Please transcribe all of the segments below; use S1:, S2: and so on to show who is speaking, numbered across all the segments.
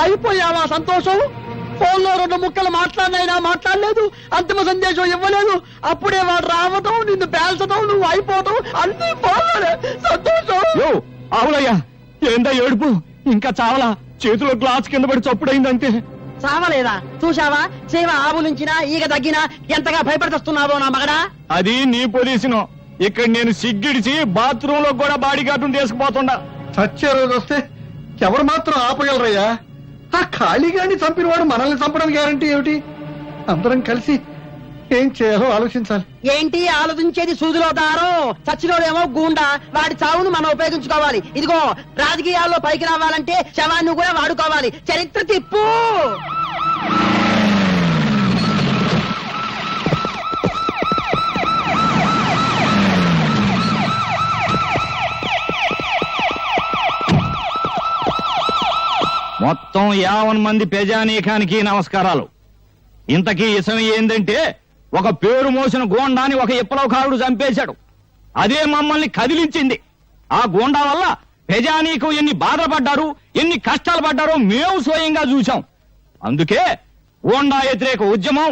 S1: అయిపోయావా సంతోషం? ఫోన్లో 2 ముక్కలు మాట్లాడినైనా మాట్లాడలేదు, అంతిమ సందేశం ఇవ్వలేదు. అప్పుడే వాడు రావటం, నిన్ను పేల్చడం, నువ్వు అయిపోవటం అన్ని ఫోన్లోనే. సంతోషం.
S2: ఆవులయ్యా, ఏందా ఏడుపు? ఇంకా చావలా? చేతిలో గ్లాస్ కింద పడి చప్పుడైందంటే.
S1: చావలేదా? చూశావా? సేవ ఆవు నుంచినా ఈగ తగ్గినా ఎంతగా భయపడుతున్నావో నా మగడా.
S2: అది నీ పోలీసును. ఇక్కడ నేను సిగ్గిడిచి బాత్రూమ్ లో కూడా బాడీ గార్డును తీసుకుపోతుండా.
S3: చచ్చే రోజు వస్తే ఎవరు మాత్రం ఆపగలరయ్యా? ఆ ఖాళీగాని చంపిన వాడు మనల్ని చంపడం గ్యారంటీ ఏమిటి? అందరం కలిసి ఏం చేయాలో ఆలోచించాలి.
S1: ఏంటి ఆలోచించేది? సూదిలో దారం. చచ్చినోడేమో గూండా, వాడి చావును మనం ఉపయోగించుకోవాలి. ఇదిగో రాజకీయాల్లో పైకి రావాలంటే శవాన్ని కూడా వాడుకోవాలి. చరిత్ర తిప్పు.
S2: మొత్తం 50 మంది ప్రజానీకానికి నమస్కారాలు. ఇంతకీ ఇసం ఏందంటే, ఒక పేరు మోసిన గోండాని ఒక విప్లవకారుడు చంపేశాడు. అదే మమ్మల్ని కదిలించింది. ఆ గోండా వల్ల ప్రజానీకం ఎన్ని బాధలు పడ్డారు, ఎన్ని కష్టాలు పడ్డారో మేము స్వయంగా చూశాం. అందుకే గోండా వ్యతిరేక ఉద్యమం,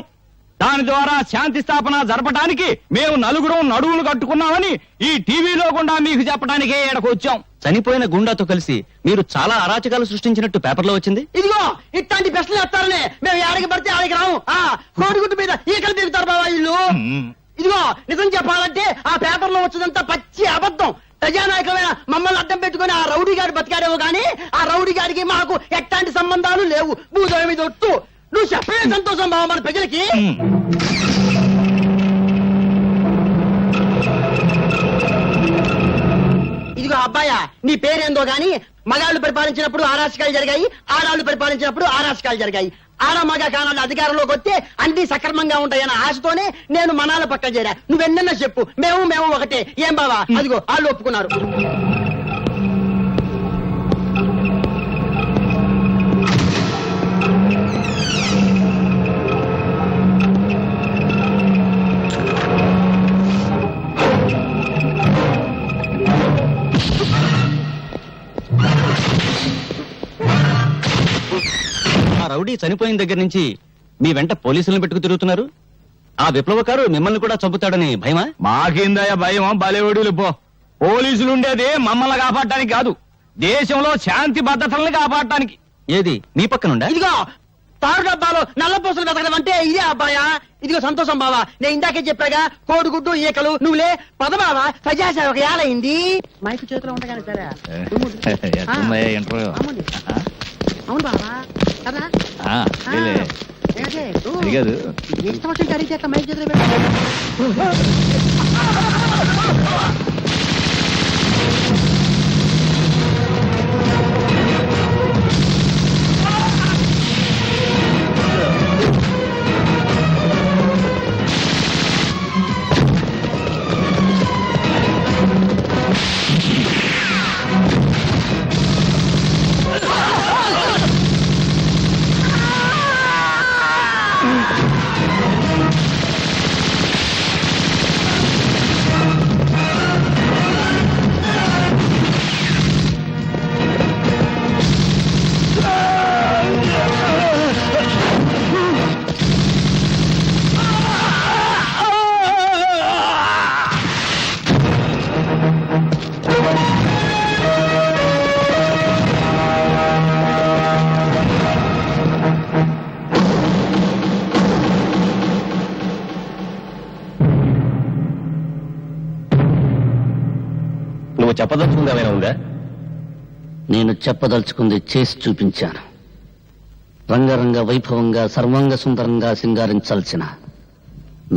S2: దాని ద్వారా శాంతి స్థాపన జరపడానికి మేము నలుగురం నడువులు కట్టుకున్నామని ఈ టీవీలో గుండా మీకు చెప్పడానికే ఇక్కడికి వచ్చాం.
S4: చనిపోయిన గుండాతో కలిసి మీరు చాలా అరాచకాలు సృష్టించినట్టు పేపర్లో వచ్చింది.
S1: ఇదిగో ఇట్లాంటి ప్రశ్నలు వేస్తారనే మేము ఏడకి పడితే ఆడికి రాము. కోడిగుడ్డు మీద ఈకలు దిగుతారు బాబా ఇల్లు. ఇదిగో నిజం చెప్పాలంటే ఆ పేపర్ లో వచ్చినంత పచ్చి అబద్ధం. ప్రజానాయకమైన మమ్మల్ని అడ్డం పెట్టుకుని ఆ రౌడీ గారి బతికాడేమో గానీ ఆ రౌడీ గారికి మాకు ఎట్లాంటి సంబంధాలు లేవు. భూదేవి మీద ఒట్టు. నువ్వు చెప్పే సంతోషం బాబా మన ప్రజలకి. ఇదిగో అబ్బాయా, నీ పేరేందో గాని మగాళ్ళు పరిపాలించినప్పుడు ఆరాచకాలు జరిగాయి, ఆడాళ్ళు పరిపాలించినప్పుడు ఆరాచకాలు జరిగాయి. ఆడ మగ కానాలు అధికారంలోకి వస్తే అన్ని సక్రమంగా ఉంటాయన్న ఆశతోనే నేను మనాల పక్కన చేరా. నువ్వెన్నన్నా చెప్పు, మేము ఒకటే. ఏం బావా? అదిగో వాళ్ళు ఒప్పుకున్నారు.
S4: రౌడీ చనిపోయిన దగ్గర నుంచి మీ వెంట పోలీసులను పెట్టుకు తిరుగుతున్నారు. ఆ విప్లవకారు మిమ్మల్ని కూడా చంపుతాడని భయమా?
S2: మాకిందయ్య భయం. బలేవడులు పో. పోలీసులు ఉండేది మమ్మల్ని కాపాడటానికి కాదు, దేశంలో శాంతి భద్రతల్ని కాపాడటానికి.
S4: ఏది మీ పక్కనుండా?
S1: ఇదిగో తారు డబ్బాలో నల్ల పూసలు వెతకడం అంటే ఇదే అబ్బాయా. ఇదిగో సంతోషం బావా, నేను ఇందాకే చెప్పాగా కోడిగుడ్డు ఈకలు. నువ్వులే పద బావా, ప్రజాసేవక ఏలైంది. మైకు చేతిలో ఉండగానే సరే. అవును బావా కదా. ఇష్టం వచ్చిన అడిగితే అట్లా మైక్ చేతిలో
S4: చెప్పదలుచుకుంది ఏమైనా ఉందా? నేను చెప్పదలుచుకుంది చేసి చూపించాను. రంగరంగ వైభవంగా సర్వాంగ సుందరంగా సింగారించాల్సిన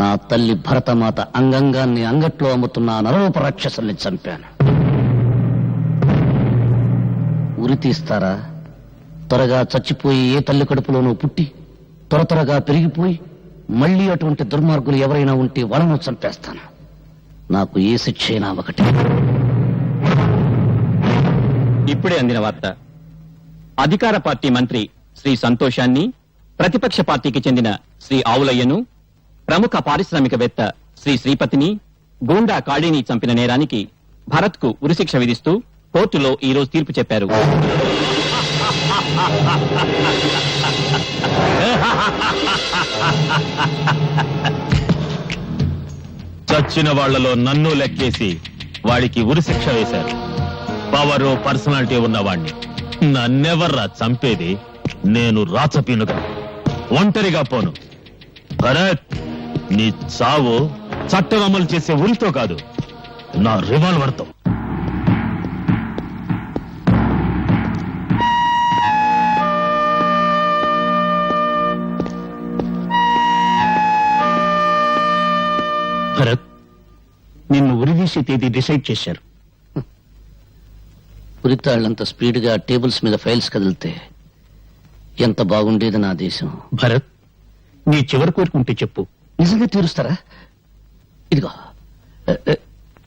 S4: నా తల్లి భరతమాత అంగంగాన్ని అంగట్లో అమ్ముతున్న నరరూప రాక్షసుల్ని చంపాను. ఉరి తీస్తారా? త్వరగా చచ్చిపోయి ఏ తల్లి కడుపులోనూ పుట్టి త్వరగా పెరిగిపోయి మళ్లీ అటువంటి దుర్మార్గులు ఎవరైనా ఉంటే వాళ్ళను చంపేస్తాను. నాకు ఏ శిక్ష అయినా ఒకటే.
S5: ఇప్పుడే అందిన వార్త. అధికార పార్టీ మంత్రి శ్రీ సంతోషాన్ని, ప్రతిపక్ష పార్టీకి చెందిన శ్రీ ఆవులయ్యను, ప్రముఖ పారిశ్రామికవేత్త శ్రీ శ్రీపతిని గూండా కాళీని చంపిన నేరానికి భరత్ కు ఉరిశిక్ష విధిస్తూ కోర్టులో ఈ రోజు తీర్పు చెప్పారు.
S6: చచ్చిన వాళ్లలో నన్ను లెక్కేసి వాడికి ఉరిశిక్ష వేశారు. పవరు పర్సనాలిటీ ఉన్నవాణ్ణి నన్నెవర్రా చంపేది? నేను రాచపీనుగా ఒంటరిగా పోను. భరత్, నీ చావు చట్టం అమలు చేసే ఉరితో కాదు, నా రివాల్వర్తో.
S4: భరత్, నిన్ను ఉరిదీసే తేదీ డిసైడ్ చేశారు. ఉరితాళ్లంత స్పీడ్గా టేబుల్స్ మీద ఫైల్స్ కదిలితే ఎంత బాగుండేది నా దేశం. భరత్, నీ చివరి కోరుకుంటే చెప్పు. నిజంగా తీరుస్తారా? ఇదిగో,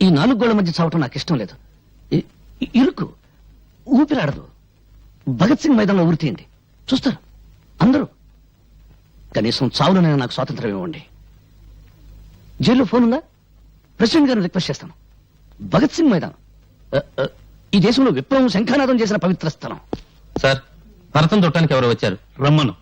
S4: ఈ 4 గోళ్ల మధ్య చావటం నాకు ఇష్టం లేదు. ఇరుకు, ఊపిరాడదు. భగత్ సింగ్ మైదానంలో ఉరి తీయండి, చూస్తారు అందరూ. కనీసం చావులోనైనా నాకు స్వాతంత్రం ఇవ్వండి. జైల్లో ఫోన్ ఉందా? ప్రెసిడెంట్ గారిని రిక్వెస్ట్ చేస్తాను. భగత్ సింగ్ మైదానం ఈ దేశంలో విప్లవం శంఖానాదం చేసిన పవిత్ర స్థలం.
S5: సార్, భరతం చుట్టానికి ఎవరు వచ్చారు?
S4: రమ్మను.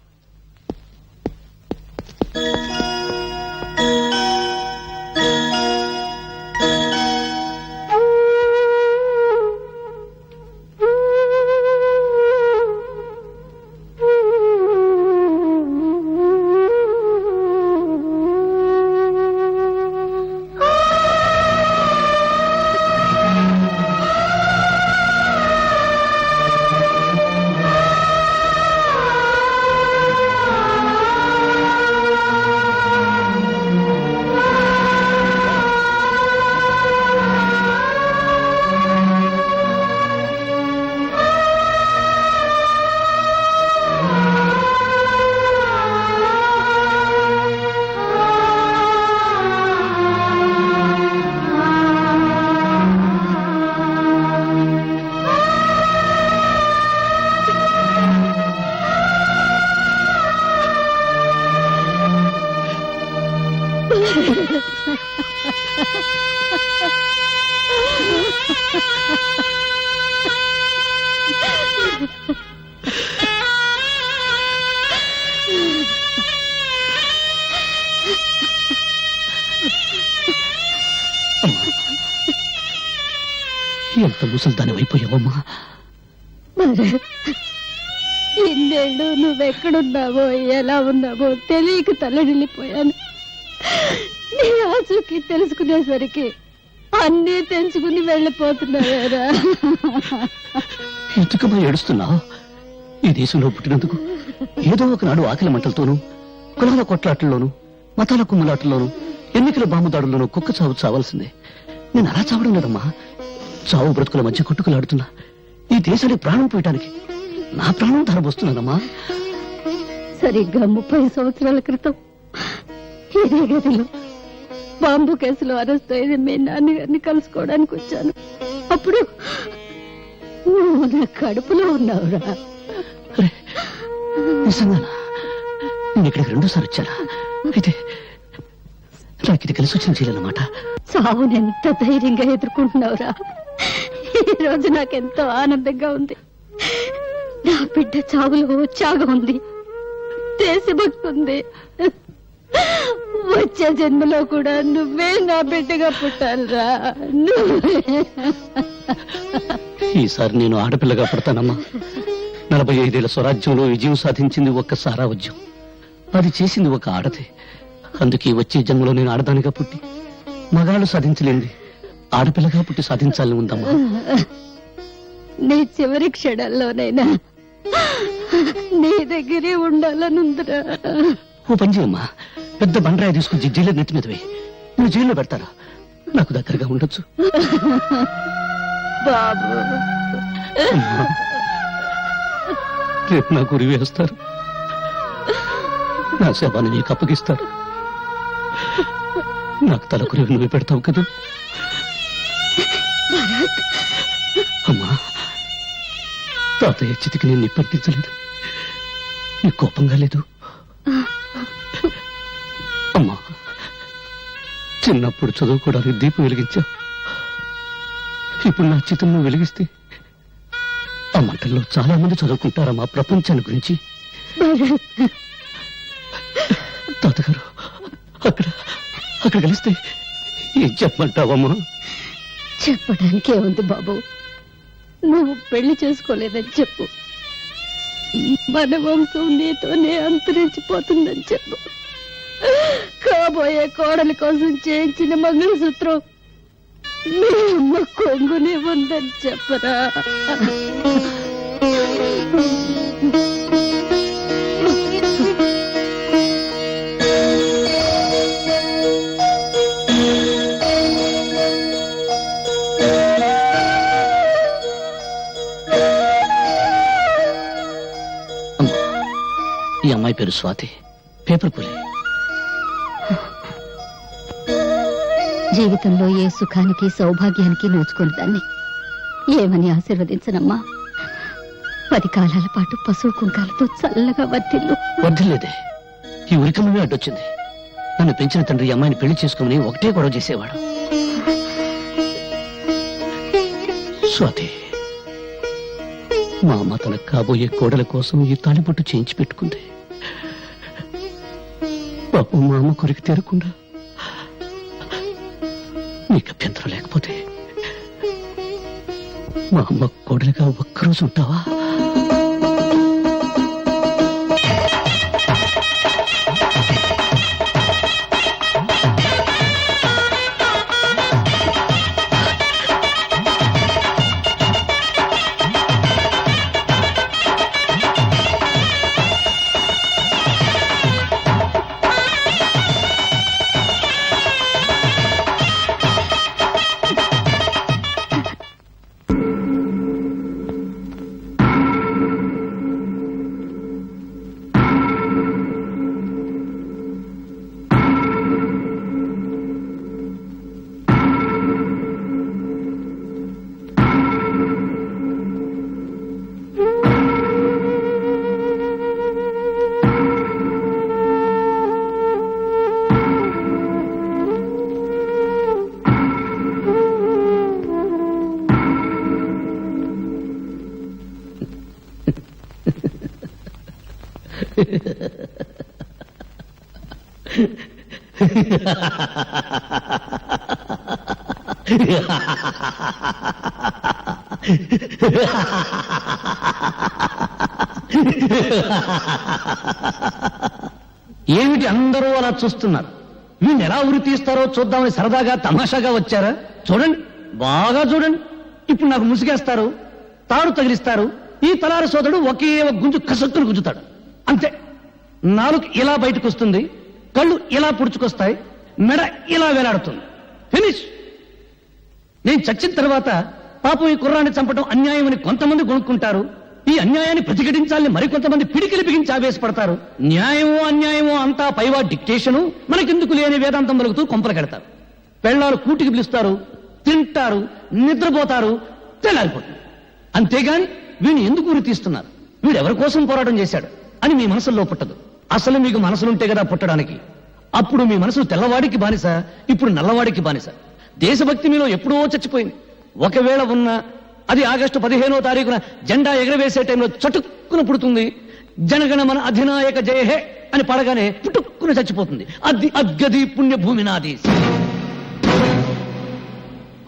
S4: ఎంత ముసల్దాని అయిపోయావమ్మా.
S7: ఇన్నేళ్ళు నువ్వెక్కడున్నావో ఎలా ఉన్నావో తెలియక తల్లడిల్లిపోయాను. నీ ఆచూకీ తెలుసుకునేసరికి అన్నీ తెంచుకుని వెళ్ళిపోతున్నావేరా.
S4: ఎందుకమ్మా ఏడుస్తున్నావు? ఈ దేశంలో పుట్టినందుకు ఏదో ఒకనాడు ఆకలి మంటలతోనూ, కులాల కొట్లాటల్లోనూ, మతాల కుమ్ములాటల్లోనూ, ఎన్నికల బాంబుదాడుల్లోనూ కుక్క చావు చావాల్సిందే. నేను అలా చావడం లేదమ్మా. చావు బ్రతుకుల మధ్య కొట్టుకులాడుతున్నా ఈ దేశానికి ప్రాణం పోయటానికి నా ప్రాణం ధరబోస్తున్నానమ్మా.
S7: సరిగ్గా 30 సంవత్సరాల క్రితం ఇదే గదిలో బాంబు కేసులో అరెస్ట్ అయ్యి మీ నాన్నగారిని కలుసుకోవడానికి వచ్చాను. అప్పుడు నువ్వు నా కడుపులో ఉన్నావురా.
S4: అరే, నిజంగానా? నేను ఇక్కడికి 2సార్లు వచ్చానా? అయితే నాకు ఇది కలిసి వచ్చిన చేయాలన్నమాట.
S7: చావునెంత ధైర్యంగా ఎదుర్కొంటున్నావురా. ఈ రోజు నాకెంతో ఆనందంగా ఉంది. నా బిడ్డ చావులో ఉత్సాహం ఉంది, దేశభక్తి ఉంది. వచ్చే జన్మలో కూడా నువ్వే నా బిడ్డగా పుట్టాలిరా.
S4: ఈసారి నేను ఆడపిల్లగా పుడతానమ్మా. 45 ఏళ్ల స్వరాజ్యంలో విజయం సాధించింది ఒక్క సారావజ్యం. అది చేసింది ఒక ఆడదే. అందుకే వచ్చే జన్మలో నేను ఆడదానిగా పుట్టి మగాళ్ళు సాధించలేంది ఆడపిల్లగా పుట్టి సాధించాలని ఉందమ్మా.
S7: నీ చివరి క్షణాల్లోనైనా నీ దగ్గరే ఉండాలనుందిరా.
S4: ఓ పని చేయమ్మా, పెద్ద బండరాయి తీసుకుని జైల్లో నెత్తి మీద వేయి. నువ్వు జైల్లో పెడతారా? నాకు దగ్గరగా ఉండొచ్చు.
S7: బాబు,
S4: అమ్మా, రేపు నాకు ఉరి వేస్తారు. నా శవాన్ని నీకు అప్పగిస్తారు. నాకు తలకురి నువ్వే పెడతావు కదా అమ్మా. తాతయ్య చితికి నేను నిప్పట్టించలేదు, నీ కోపంగా లేదు అమ్మా. చిన్నప్పుడు చదువుకోవడానికి దీపం వెలిగించావు. ఇప్పుడు నా చితం నువ్వు వెలిగిస్తే ఆ మంటల్లో చాలా మంది చదువుకుంటారమ్మా ప్రపంచాన్ని గురించి. తాతగారు అక్కడ అక్కడ కలిస్తే ఏం చెప్పమంటావమ్మా?
S7: చెప్పడానికే ఉంది బాబు. నువ్వు పెళ్లి చేసుకోలేదని చెప్పు. మన వంశం నీతోనే అంతరించిపోతుందని చెప్పు. కాబోయే కోడలి కోసం చేయించిన మంగళసూత్రం మీ అమ్మ కొంగునే ఉందని చెప్పరా.
S4: ఈ అమ్మాయి పేరు స్వాతి, పేపర్ పులి.
S7: జీవితంలో ఏ సుఖానికి సౌభాగ్యానికి నోచుకుని దాన్ని ఏమని ఆశీర్వదించనమ్మా. 10 కాలాల పాటు పశువు కుంకాలతో చల్లగా వర్తిల్లు.
S4: వద్దులేదే, ఈ ఉరికమే అడ్డొచ్చింది. నన్ను పెంచిన తండ్రి ఈ అమ్మాయిని పెళ్లి చేసుకుని ఒకటే గొడవ చేసేవాడు. స్వాతి, మా అమ్మ తన కాబోయే కోడల కోసం ఈ తాళిబొట్టు చేయించి పెట్టుకుంది. పాపం మా అమ్మ కొరికి తీరకుండా నీకు అభ్యంతరం లేకపోతే మా అమ్మ కోడలిగా ఒక్కరోజు ఉంటావా? ఏమిటి అందరూ అలా చూస్తున్నారు? వీళ్ళు ఎలా ఉరి తీస్తారో చూద్దామని సరదాగా తమాషాగా వచ్చారా? చూడండి, బాగా చూడండి. ఇప్పుడు నాకు ముసిగేస్తారు, తాడు తగిలిస్తారు. ఈ తలారి సోదరుడు ఒకే ఒక గుంజు కసక్కును గుంజుతాడు. అంతే. నాలుగు ఇలా బయటకు వస్తుంది, కళ్ళు ఇలా పుడుచుకొస్తాయి, మెడ ఇలా వేలాడుతుంది. ఫినిష్. నేను చచ్చిన తర్వాత పాపం ఈ కుర్రాన్ని చంపడం అన్యాయం అని కొంతమంది కొనుక్కుంటారు. ఈ అన్యాయాన్ని ప్రతిఘటించాలని మరికొంతమంది పిడికిలి బిగించి ఆవేశపడతారు. న్యాయమో అన్యాయమో అంతా పైవా డిక్టేషను, మనకెందుకు లేని వేదాంతం పలుకుతూ కొంపలు కడతారు. పెళ్ళాలు కూటికి పిలుస్తారు, తింటారు, నిద్రపోతారు, తెల్లారిపోతుంది. అంతేగాని వీడిని ఎందుకు ఉరి తీస్తున్నారు, వీడెవరి కోసం పోరాటం చేశాడు అని మీ మనసుల్లో పుట్టదు. అసలు మీకు మనసులుంటే కదా పుట్టడానికి. అప్పుడు మీ మనసు తెల్లవాడికి బానిస, ఇప్పుడు నల్లవాడికి బానిస. దేశభక్తి మీలో ఎప్పుడో చచ్చిపోయింది. ఒకవేళ ఉన్న అది ఆగస్టు 15వ తారీఖున జెండా ఎగరవేసే టైంలో చటుక్కున పుడుతుంది. జనగణమన అధినాయక జయ హే అని పడగానే పుట్టుక్కున చచ్చిపోతుంది. అది అద్గది పుణ్యభూమి నాది.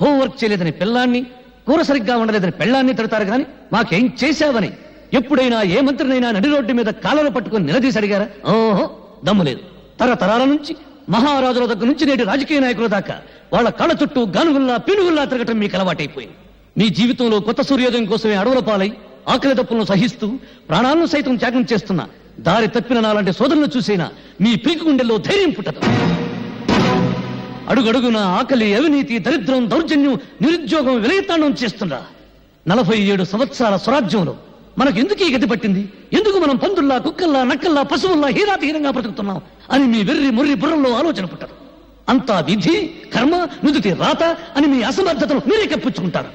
S4: హోంవర్క్ చేయలేదని పిల్లాన్ని, కూర సరిగ్గా ఉండలేదని పెళ్ళాన్ని తిడతారు కానీ మాకేం చేశావని ఎప్పుడైనా ఏ మంత్రినైనా నడి రోడ్డు మీద కాళ్ళను పట్టుకుని నిలదీసి అడిగారా? ఓహో, దమ్ము లేదు. తరతరాల నుంచి మహారాజుల దగ్గర నుంచి నేటి రాజకీయ నాయకుల దాకా వాళ్ళ కళ్ళ చుట్టూ గానుగుల్లా పినుగుల్లా తిరగటం మీకు అలవాటైపోయింది. మీ జీవితంలో కొత్త సూర్యోదయం కోసమే అడవుల పాలై ఆకలి దప్పులను సహిస్తూ ప్రాణాలను సైతం త్యాగం చేస్తున్న దారి తప్పిన నాలాంటి సోదరులను చూసైనా మీ పీకు గుండెల్లో ధైర్యం పుట్టదు. అడుగడుగున ఆకలి, అవినీతి, దరిద్రం, దౌర్జన్యం, నిరుద్యోగం విలయతాండం చేస్తున్నా 47 సంవత్సరాల స్వరాజ్యంలో మనకు ఎందుకు ఈ గతి పట్టింది? ఎందుకు మనం పందుల్లా, కుక్కల్లా, నక్కల్లా, పశువుల్లా హీరాతిహీనంగా బ్రతుకుతున్నాం అని మీ వెర్రి ముర్రి బుర్రంలో ఆలోచన పుట్టదు. అంతా విధి, కర్మ, నుదుటి రాత అని మీ అసమర్థతను మీరే కప్పించుకుంటారు.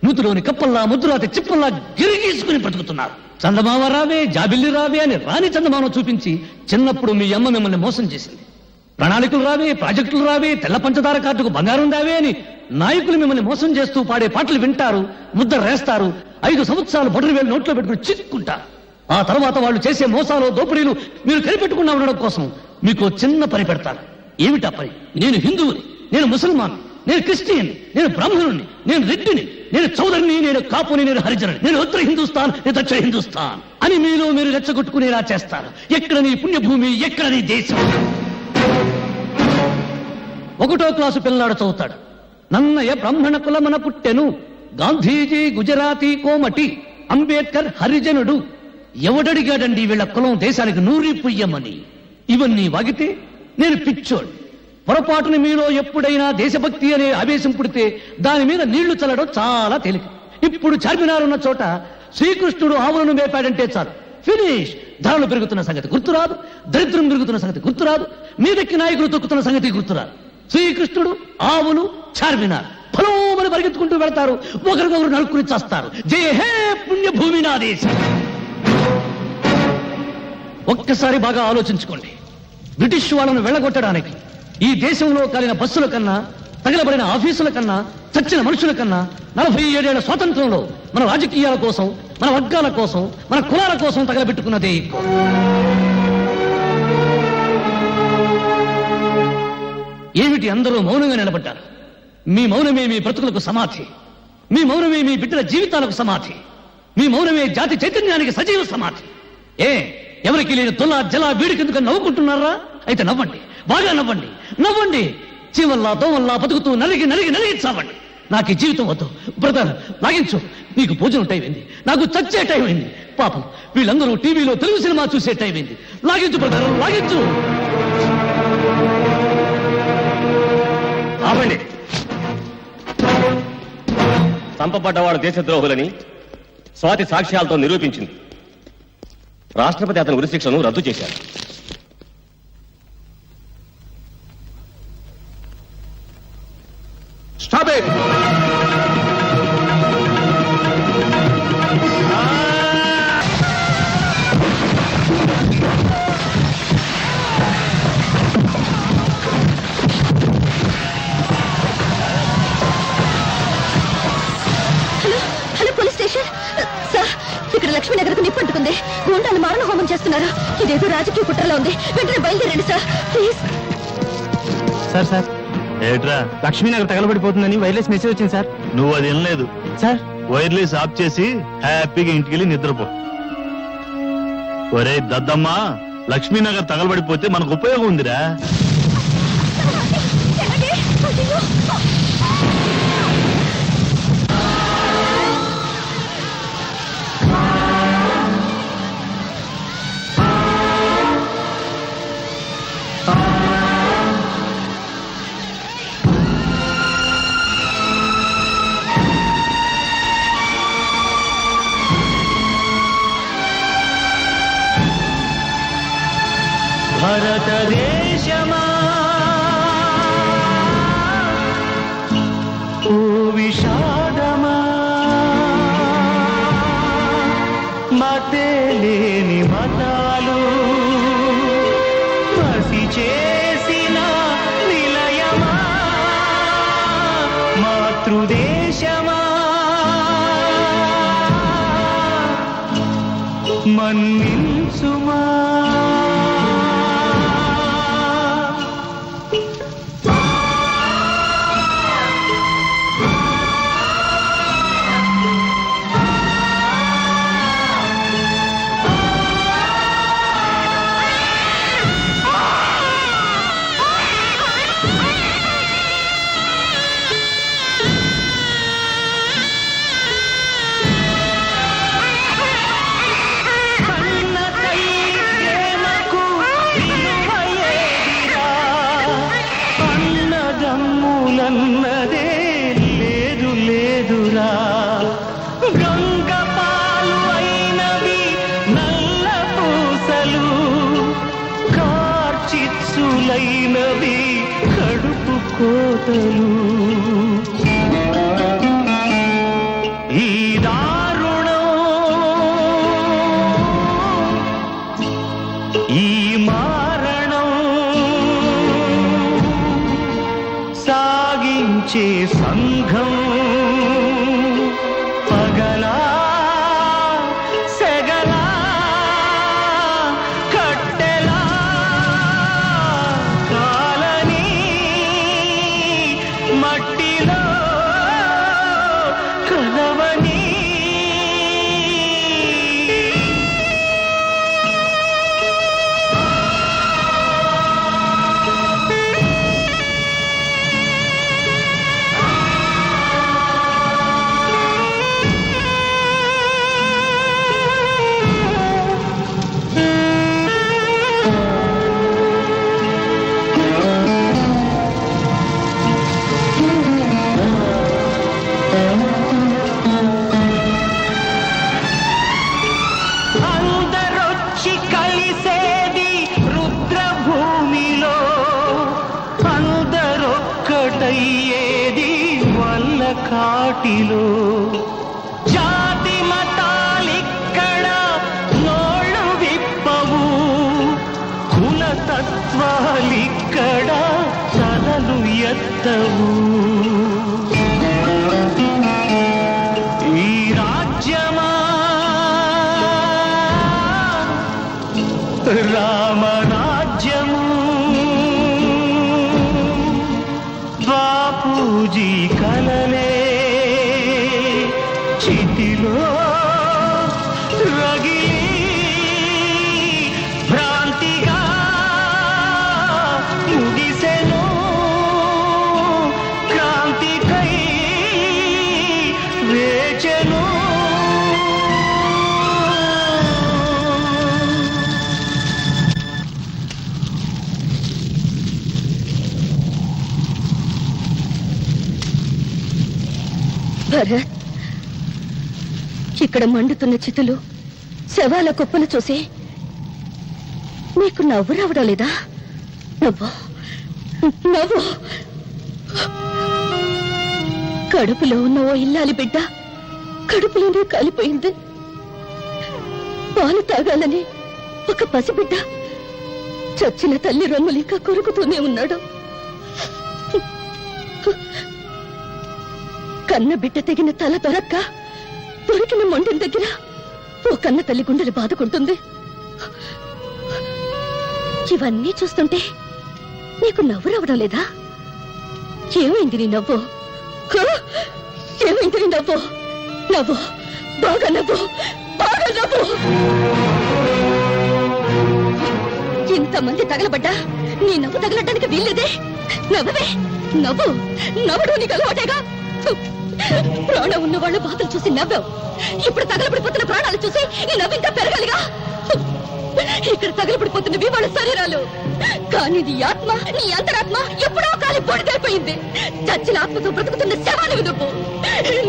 S4: నూతిలోని కప్పల్లా, ముద్దురాతి చిప్పల్లా గిరిగీసుకుని బ్రతుకుతున్నారు. చందమామ రావే, జాబిల్లి రావే అని రాని చందమామ చూపించి చిన్నప్పుడు మీ అమ్మ మిమ్మల్ని మోసం చేసింది. ప్రణాళికలు రావే, ప్రాజెక్టులు రావే, తెల్ల పంచదార కార్డుకు బంగారం రావే అని నాయకులు మిమ్మల్ని మోసం చేస్తూ పాడే పాటలు వింటారు, ముద్ర వేస్తారు, 5 సంవత్సరాలు బొటరు వేలు నోట్లో పెట్టుకుని చిక్కుంటారు. ఆ తర్వాత వాళ్ళు చేసే మోసాలు, దోపిడీలు మీరు కనిపెట్టుకున్నా ఉండడం కోసం మీకు చిన్న పని పెడతారు. ఏమిటా పని? నేను హిందువుని, నేను ముసల్మాన్, నేను క్రిస్టియన్, నేను బ్రాహ్మణుని, నేను రెడ్డిని, నేను చౌదరిని, నేను కాపుని, నేను హరిజనుని, నేను ఉత్తర హిందుస్థాన్, నేను దక్షిణ హిందుస్థాన్ అని మీలో మీరు రెచ్చగొట్టుకునేలా చేస్తారు. ఎక్కడ నీ పుణ్యభూమి, ఎక్కడ నీ దేశం? 1వ క్లాసు పిల్లవాడు చదువుతాడు. నన్నయ బ్రాహ్మణ కులమన పుట్టెను, గాంధీజీ గుజరాతీ కోమటి, అంబేద్కర్ హరిజనుడు. ఎవడడిగాడండి వీళ్ళ కులం దేశానికి నూరి పుయ్యమని? ఇవన్నీ వాగితే నేను పిచ్చోడు. పొరపాటున మీలో ఎప్పుడైనా దేశభక్తి అనే ఆవేశం పుడితే దాని మీద నీళ్లు చల్లడం చాలా తేలిక. ఇప్పుడు చార్మినార్ ఉన్న చోట శ్రీకృష్ణుడు ఆవులను మేపాడంటే చాలు, ఫినిష్. ధరలు పెరుగుతున్న సంగతి గుర్తురాదు, దరిద్రం పెరుగుతున్న సంగతి గుర్తురాదు, మీదెక్కి నాయకులు తొక్కుతున్న సంగతి గుర్తురాదు. శ్రీకృష్ణుడు, ఆవులు, చార్మినార్ ఫలోమని పరిగెత్తుకుంటూ వెళ్తారు, ఒకరికొకరు నలుకుని చేస్తారు. జయ హే పుణ్యభూమి నా దేశం. ఒక్కసారి బాగా ఆలోచించుకోండి. బ్రిటిష్ వాళ్ళను వెళ్ళగొట్టడానికి ఈ దేశంలో కాలిన బస్సుల కన్నా, తగలబడిన ఆఫీసుల కన్నా, చచ్చిన మనుషుల కన్నా 47 ఏళ్ల స్వాతంత్రంలో మన రాజకీయాల కోసం, మన వర్గాల కోసం, మన కులాల కోసం తగలబెట్టుకున్నదే ఎక్కువ. ఏమిటి అందరూ మౌనంగా నిలబడ్డారు? మీ మౌనమే మీ బ్రతుకులకు సమాధి, మీ మౌనమే మీ బిడ్డల జీవితాలకు సమాధి, మీ మౌనమే జాతి చైతన్యానికి సజీవ సమాధి. ఎవరికి లేని తొల జల వీడికెందుకు నవ్వుకుంటున్నారా? అయితే నవ్వండి, బాగా నవ్వండి, నవ్వండి. చీవల్లా దోవల్లా బతుకుతూ నలిగి నలిగి నలిగి చావండి. నాకు ఈ జీవితం వద్దు. బ్రదర్ లాగించు, నీకు భోజనం టైం అయింది, నాకు చచ్చే టైం అయింది. పాపం వీళ్ళందరూ టీవీలో తెలుగు సినిమా చూసే టైం అయింది. లాగించు బ్రదర్, లాగించు.
S8: ఆపండి. చంపబడ్డవాడు దేశద్రోహులని స్వాతి సాక్ష్యాలతో నిరూపించింది. రాష్ట్రపతి అతని ఉరిశిక్షను రద్దు చేశారు.
S3: Stop it.
S7: Hello police station sir, ఇక్కడ లక్ష్మీనగర్కు నిప్పంటుకుంది. గూండాలు మారణ హోమం చేస్తున్నారు. ఇదేదో రాజకీయ కుట్రలో ఉంది. వెంటనే బయలుదేరండి సార్, ప్లీజ్.
S6: సార్ ఏట్రా,
S2: లక్ష్మీనగర్ తగలబడిపోతుందని వైర్లెస్ మెసేజ్ వచ్చింది సార్.
S6: నువ్వు అది వినలేదు
S2: సార్,
S6: వైర్లెస్ ఆఫ్ చేసి హ్యాపీగా ఇంటికి వెళ్ళి నిద్రపో. ఒరే దద్దమ్మా, లక్ష్మీనగర్ తగలబడిపోతే మనకు ఉపయోగం ఉందిరా.
S4: భారతదేశమా ఓ విషాదమా, మతే లేని మతాలు మసి చేసిన నిలయమా, మాతృదేశమా మన్నించుమా. అన్నదే లేదు లేదురా, గంగ పాలు అయినవి నల్ల పూసలు, కార్చిచ్చులైనవి కడుపు కోతలు. ఈ దారుణం, ఈ మారణం సాగించే
S9: వీధిలో జాతి మతాలిక్కడ నోళ్ళు విప్పవు కులతత్వాలిక్కడ తలలు ఎత్తవు ఈ రాజ్యమా రామరాజ్యము బాపూజీ కలలే చితిలో రగిలి భ్రాంతిగా ముగిసెను క్రాంతికై వేచెను
S7: భరత్, ఇక్కడ మండుతున్న చితులు శవాల కుప్పలు చూసి నీకు నవ్వు రావడం లేదా? నవ్వు నవ్వు. కడుపులో ఉన్న ఓ ఇల్లాలి బిడ్డ కడుపులోనే కాలిపోయింది. పాలు తాగాలని ఒక పసిబిడ్డ చచ్చిన తల్లి రొమ్ములు ఇంకా కొరుకుతూనే ఉన్నాడు. కన్న బిడ్డ తెగిన తల దొరక్క దొరికిన మొండెం దగ్గర ఓ కన్న తల్లి గుండెలు బాదుకుంటుంది. ఇవన్నీ చూస్తుంటే నీకు నవ్వు రావడం లేదా? ఏమైంది నీ నవ్వు? ఏమైంది నీ నవ్వు? నవ్వు, బాగా నవ్వు, బాగా నవ్వు. ఇంతమంది తగలబడ్డా నీ నవ్వు తగలడానికి వీల్లేదే. నవ్వవే, నవ్వు. నవ్వడం నీకు అలవాటేగా. ప్రాణం ఉన్న వాళ్ళ బాధలు చూసి నవ్వావు. ఇప్పుడు తగలబడిపోతున్న ప్రాణాలు చూసి ఈ నవ్వు ఇంకా పెరగాలిగా. ఇక్కడ తగలబడిపోతున్నవి వాళ్ళ శరీరాలు, కానీ నీ ఆత్మ, నీ అంతరాత్మ ఎప్పుడో కాలి బొడిదైపోయింది. చచ్చిన ఆత్మతో బ్రతుకుతున్న శవాలు నువ్వు.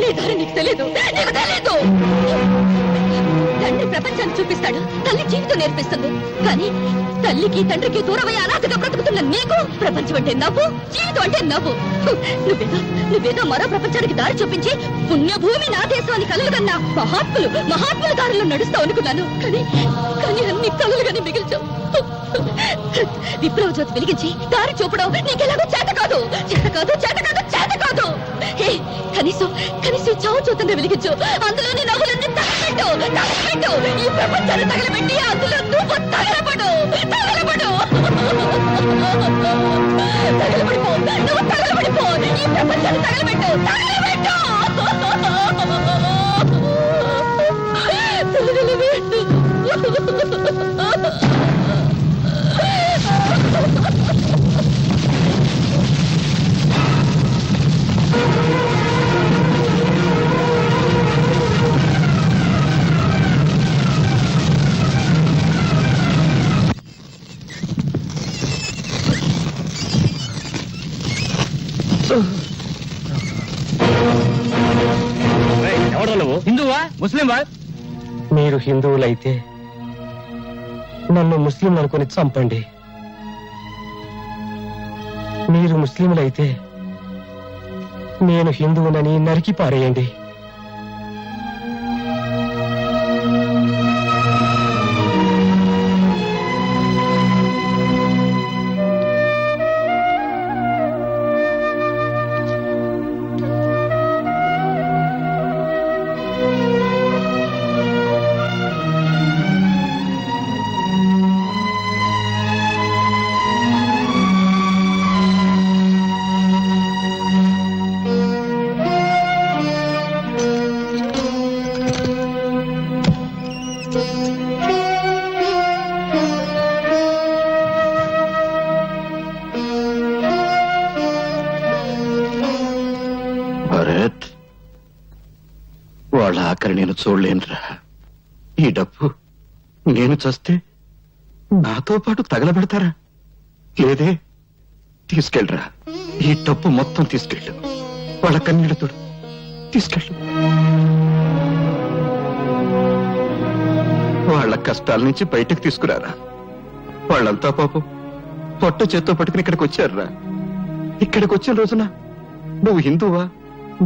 S7: నీ దారి నీకు తెలీదు, నీకు తెలీదు. తండ్రి ప్రపంచాన్ని చూపిస్తాడు, తల్లి జీవితం నేర్పిస్తుంది. కానీ తల్లికి తండ్రికి దూరమై అనాథగా బ్రతుకుతున్న నీకు ప్రపంచం అంటే నవ్వు, జీవితం అంటే నవ్వు. నువ్వేదో మరో ప్రపంచానికి దారి చూపించి పుణ్యభూమి నా దేశం అని కలలు కన్నా మహాత్ముల దారిలో నడుస్తావు అనుకున్నాను. కానీ అన్ని కలలుగానే మిగిల్చావు. విప్లవ జ్యోతి వెలిగించి దారి చూపడం నీకెలాగో చేత కాదు. కనీసం చావు చూతనే వెలిగించు. అందులోని నవ్వులన్నీ తగలబెట్టు. ఈ ప్రపంచాన్ని తగలబెట్టి అందులో నువ్వు తగలబడు. నువ్వు తగలబడిపో. ఈ ప్రపంచాన్ని తగలబెట్టు.
S8: ఎవడో నువ్వు?
S2: హిందువా ముస్లింవా?
S9: మీరు హిందువులైతే నన్ను ముస్లిం అనుకుని చంపండి. మీరు ముస్లింలైతే నేను హిందువునని నరికి పారేయండి.
S3: భరత్, వాళ్ళ ఆఖరి నేను చూడలేనురా. ఈ డబ్బు నేను చస్తే నాతో పాటు తగలబెడతారా? లేదే, తీసుకెళ్ళరా. ఈ డబ్బు మొత్తం తీసుకెళ్ళు. వాళ్ళ కన్నీళ్లతో తీసుకెళ్ళు. వాళ్ళ కష్టాల నుంచి బయటకు తీసుకురారా. వాళ్ళంతా పాపం పొట్ట చేత్తో పట్టుకుని ఇక్కడికి వచ్చారురా. ఇక్కడికి వచ్చిన రోజున నువ్వు హిందువా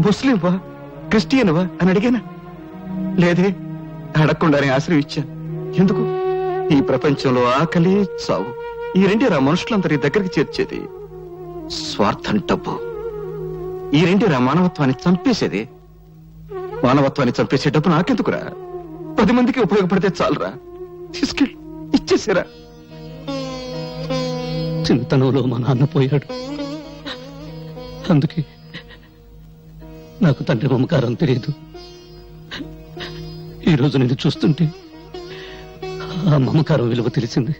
S3: ముస్లింవా క్రిస్టియన్వా అని అడిగానా? లేదే, అడగకుండానే ఆశ్రయం ఇచ్చాను. ఎందుకు? ఈ ప్రపంచంలో ఆకలి, చావు ఈ రెండేరా మనుషులందరి దగ్గరికి చేర్చేది. స్వార్థం, డబ్బు ఈ రెండేరా మానవత్వాన్ని చంపేసేది. మానవత్వాన్ని చంపేసే డబ్బు నాకెందుకురా? 10 మందికి ఉపయోగపడితే చాలురా. తీసుకెళ్ళి ఇచ్చేసారా.
S4: చిన్నతనంలో మా నాన్న పోయాడు. అందుకే నాకు తండ్రి మమకారం తెలియదు. ఈరోజు నేను చూస్తుంటే ఆ మమకారం విలువ తెలిసింది.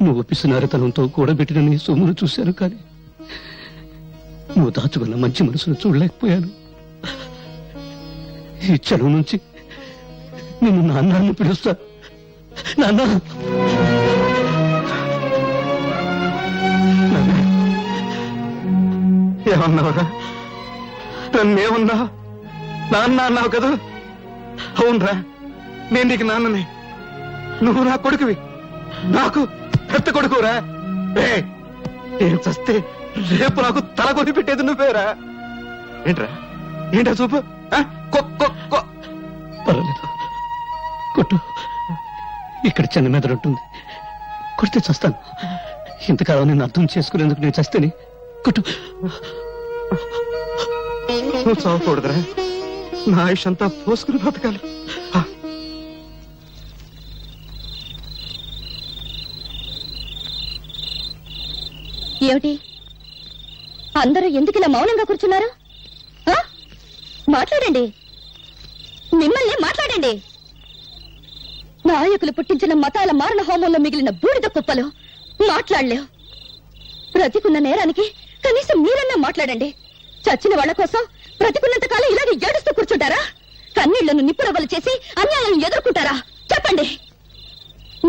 S4: నువ్వు పిసినారితనంతో కూడబెట్టిన నీ సొమ్మును చూశాను, కానీ నువ్వు దాచుకున్న మంచి మనసును చూడలేకపోయాను. ఈ క్షణం నుంచి నిన్ను నాన్న పిలుస్తా. నాన్న,
S3: ఏమన్నావురా? నన్నేమన్నావు? నాన్న అన్నావు కదా? అవునరా, నేను నీకు నాన్ననే. నువ్వు నా కొడుకువి, నాకు పెద్ద కొడుకురా. నేను చస్తే రేపు నాకు తల కొని పెట్టేది నువ్వేరా. ఏంట్రా, ఏంటా చూపు?
S4: పర్వాలేదు, కొట్టు. ఇక్కడ చిన్న మెదడు ఉంటుంది, కొడితే చస్తాను. ఇంతకాలం నేను అర్థం చేసుకునేందుకు నేను చస్తేనే. కొట్టు.
S3: నువ్వు చావకూడదురా. నా ఆయుష్ అంతా పోసుకుని బ్రతకాలి.
S7: ఏమిటి అందరూ ఎందుకు ఇలా మౌనంగా కూర్చున్నారు? ఆ? మాట్లాడండి, మిమ్మల్ని మాట్లాడండి. నాయకులు పుట్టించిన మతాల మారణ హోమంలో మిగిలిన బూడిద కుప్పలు మాట్లాడలేవు. బ్రతికున్న నేరానికి కనీసం మీరన్నా మాట్లాడండి. చచ్చిన వాళ్ళ కోసం బ్రతికున్నంత కాలం ఇలాగే ఏడుస్తూ కూర్చుంటారా? కన్నీళ్లను నిప్పురవ్వలు చేసి అన్యాయం ఎదుర్కొంటారా? చెప్పండి.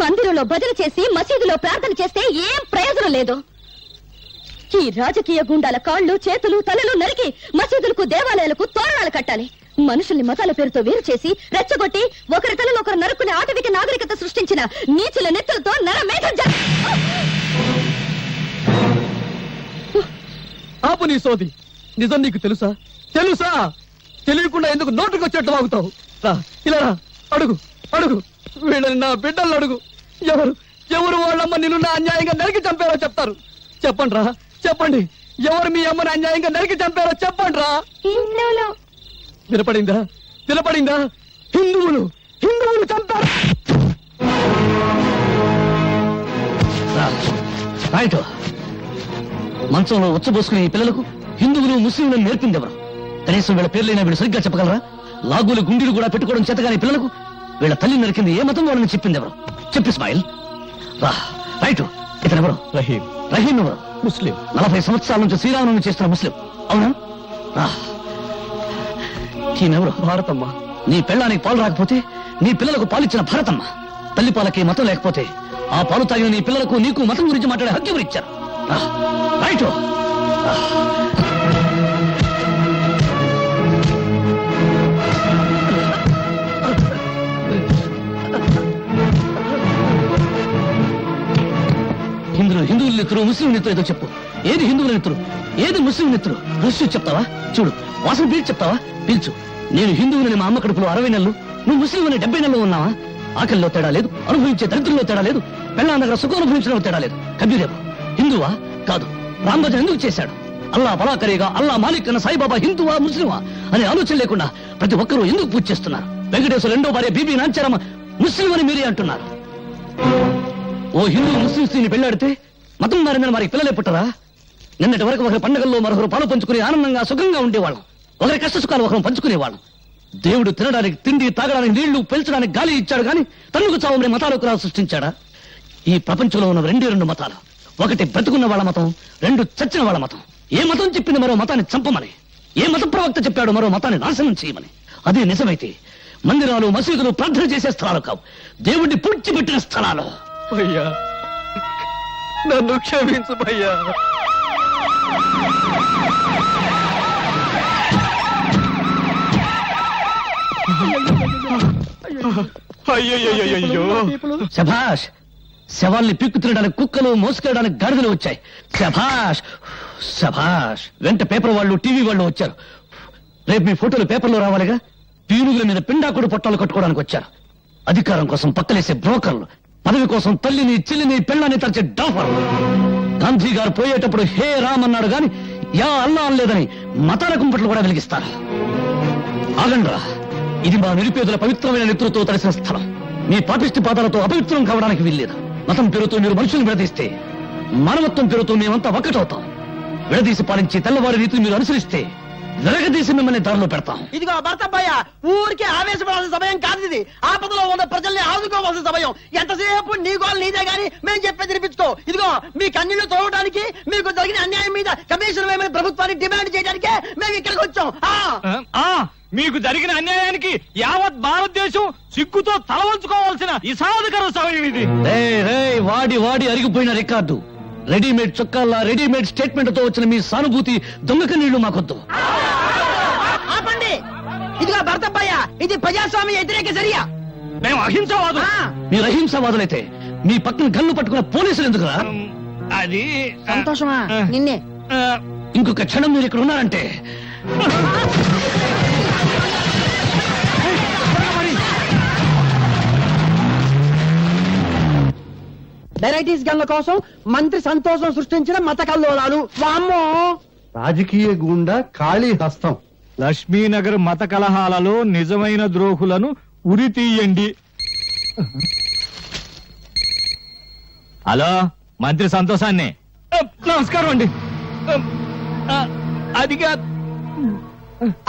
S7: మందిరంలో భజన చేసి మసీదులో ప్రార్థన చేస్తే ఏం ప్రయోజనం లేదు. ఈ రాజకీయ గుండాల కాళ్ళు, చేతులు, తలలు నరికి మసీదులకు, దేవాలయాలకు తోరణాలు కట్టాలి. మనుషుల్ని మతాల పేరుతో వేరు చేసి రెచ్చగొట్టి ఒకరి తలలో ఒకరు నరుకునే ఆటవిక నాగరికత సృష్టించిన నీచుల నెత్తులతో నరమేధం
S9: ఆపు నీ సోది. నిజం నీకు తెలుసా? తెలుసా? తెలియకుండా ఎందుకు నోటుకు వచ్చేట్టు వాగుతావు? రా, ఇలా రా, అడుగు అడుగు. వీళ్ళని నా బిడ్డలను అడుగు. ఎవరు ఎవరు వాళ్ళమ్మ నిన్ను నా అన్యాయంగా నరికి చంపారో చెప్తారు. చెప్పండి రా, చెప్పండి. ఎవరు మీ అమ్మని అన్యాయంగా నరికి చంపారో చెప్పండి రా. వినపడిందా? వినపడిందా? హిందువులు హిందువులు చంపారు.
S4: రైట్. మంచంలో ఉచ్చబోసుకునే ఈ పిల్లలకు హిందువులు, ముస్లింలను నేర్పింది ఎవరు? కనీసం వీళ్ళ పేర్లైనా వీళ్ళు సరిగ్గా చెప్పగలరా? లాగులు, గుండీలు కూడా పెట్టుకోవడం చేతగాని పిల్లలకు వీళ్ళ తల్లి నరికింది ఏ మతం వాళ్ళని చెప్పింది ఎవరు? చెప్పి ఇస్మాయిల్. రా, రైట్. ఇతను ఎవరు?
S9: రహీం.
S4: రహీం ఎవరు?
S9: ముస్లిం.
S4: 40 సంవత్సరాల నుంచి శ్రీరామనవమి చేస్తున్న ముస్లిం. అవునా? రా. ఈయనెవరు?
S9: భారతమ్మ.
S4: నీ పెళ్ళానికి పాలు రాకపోతే నీ పిల్లలకు పాలిచ్చిన భారతమ్మ. తల్లి పాలకి మతం లేకపోతే ఆ పాలు తాగిన నీ పిల్లలకు నీకు మతం గురించి మాట్లాడే హక్కు ఎవరు ఇచ్చారు? రైట్. ఇందులో హిందువుల నెత్తురు, ముస్లిం నెత్తురు ఏదో చెప్పు. ఏది హిందువుల నెత్తురు, ఏది ముస్లిం నెత్తురు? రహస్యం చెప్తావా? చూడు, వాసన పీల్చి చెప్తావా? పీల్చు. నేను హిందువులని మా అమ్మ కడుపులో 60 నెలలు, నువ్వు ముస్లిం అని 70 నెలలు ఉన్నావా? ఆకలిలో తేడా లేదు, అనుభవించే దరిద్రంలో తేడా లేదు, పెళ్ళాం దగ్గర సుఖం అనుభవించడంలో తేడా లేదు. కబీరేమో హిందువా? కాదు. రాంభజన్ ఎందుకు చేశాడు? అల్లా బలాకరీగా అల్లా మాలిక్ అన్న సాయిబాబా హిందువా, ముస్లిమా అనే ఆలోచన లేకుండా ప్రతి ఒక్కరూ ఎందుకు పూజ చేస్తున్నారు? వెంకటేశ్వర 2వ భార్య బీబీ నాంచారమ్మ ముస్లిం అని మీరే అంటున్నారు. ఓ హిందూ ముస్లిం స్త్రీని పెళ్లాడితే మతం మారిందని మరి పిల్లలే పుట్టరా? నిన్నటి వరకు ఒకరి పండుగల్లో మరొకరు పాలు పంచుకుని ఆనందంగా సుఖంగా ఉండేవాళ్ళం. ఒకరి కష్ట సుఖాలు ఒకరు పంచుకునేవాళ్ళం. దేవుడు తినడానికి తిండి, తాగడానికి నీళ్లు, పెంచడానికి గాలి ఇచ్చాడు గాని తన్నుకు చావమని మతాలకు సృష్టించాడా? ఈ ప్రపంచంలో ఉన్న 2 మతాలు. ఒకటి బ్రతుకున్న వాళ్ళ మతం, 2 చచ్చిన వాళ్ళ మతం. ఏ మతం చెప్పింది మరో మతాన్ని చంపమని? ఏ మత ప్రవక్త చెప్పాడు మరో మతాన్ని నాశనం చేయమని? అదే నిజమైతే మందిరాలు, మసీదులు ప్రార్థన చేసే స్థలాలు కావు, దేవుడిని పూడ్చిపెట్టిన స్థలాలు.
S9: భయ్యా, నన్ను క్షమించు భయ్యా.
S6: అయ్యో
S4: శభాష్. శవాల్ని పీక్కు తినడానికి కుక్కలు, మోసుకెళ్ళడానికి గాడిదలు వచ్చాయి. శభాష్ శభాష్. వెంట పేపర్ వాళ్ళు, టీవీ వాళ్ళు వచ్చారు. రేపు మీ ఫోటోలు పేపర్లో రావాలిగా. పీనుగుల మీద పిండాకుడు పొట్టాలు కట్టుకోవడానికి వచ్చారు. అధికారం కోసం పక్కలేసే బ్రోకర్లు, పదవి కోసం తల్లిని చెల్లిని పెళ్ళాన్ని తరచే డాఫర్లు. గాంధీ గారు పోయేటప్పుడు హే రామ్ అన్నాడు గాని యా అల్లా అనలేదని మతాల కుంపట్లు కూడా వెలిగిస్తారు. ఆగండ్రా, ఇది మా నిరుపేదల పవిత్రమైన నెత్తులతో తడిసిన స్థలం. మీ పాపిష్టి పాదాలతో అపవిత్రం కావడానికి వీల్లేదు. మతం పేరుతో మీరు మనుషులను విడదీస్తే మానవత్వం పేరుతో మేమంతా ఒక్కటవుతాం. విడదీసి పాలించి తెల్లవారి రీతిని మీరు అనుసరిస్తే విరగదీసి మిమ్మల్ని దారిలో పెడతాం.
S1: ఇదిగో భర్తబ్బయ్య, ఊరికే ఆవేశపడాల్సిన సమయం కాదు ఇది. ఆపదలో ఉన్న ప్రజల్ని ఆదుకోవాల్సిన సమయం. ఎంతసేపు నీ గోల్ నీదే గాని మేము చెప్పేది వినిపించుకో. ఇదిగో మీ కన్నీళ్లు తోడటానికి, మీకు జరిగిన అన్యాయం మీద కమిషన్ వేయమని ప్రభుత్వాన్ని డిమాండ్ చేయడానికే మేము ఇక్కడికి వచ్చాం.
S2: మీకు జరిగిన అన్యాయానికి యావత్ భారతదేశం సిగ్గుతో తలవంచుకోవాల్సిన ఇసాదకర సమయం ఇది.
S4: వాడి వాడి అరిగిపోయిన రికార్డు, రెడీమేడ్ చొక్కాల్లా రెడీమేడ్ స్టేట్మెంట్ తో వచ్చిన మీ సానుభూతి దొంగక నీళ్లు మాకొద్దు.
S1: ఆపండి. ఇదిగో భర్తబ్బయ్య, ఇది ప్రజాస్వామ్య వ్యతిరేక చర్య.
S2: మేము అహింసవాదు.
S4: మీరు అహింసవాదులైతే మీ పక్కన గన్ను పట్టుకున్న పోలీసులు ఎందుకురా?
S2: అది
S1: సంతోషమా నిన్నే.
S4: ఇంకొక క్షణం మీరు ఇక్కడ ఉన్నారంటే
S1: వెరైటీస్ గన్ల కోసం మంత్రి సంతోషం సృష్టించిన మత కల్లోలాలు. వామ్మో,
S3: రాజకీయ గుండా ఖాళీ హస్తం.
S2: లక్ష్మీనగర్ మత కలహాలలో నిజమైన ద్రోహులను ఉరి తీయండి. హలో, మంత్రి సంతోషాన్ని. నమస్కారం అండి. అదిగా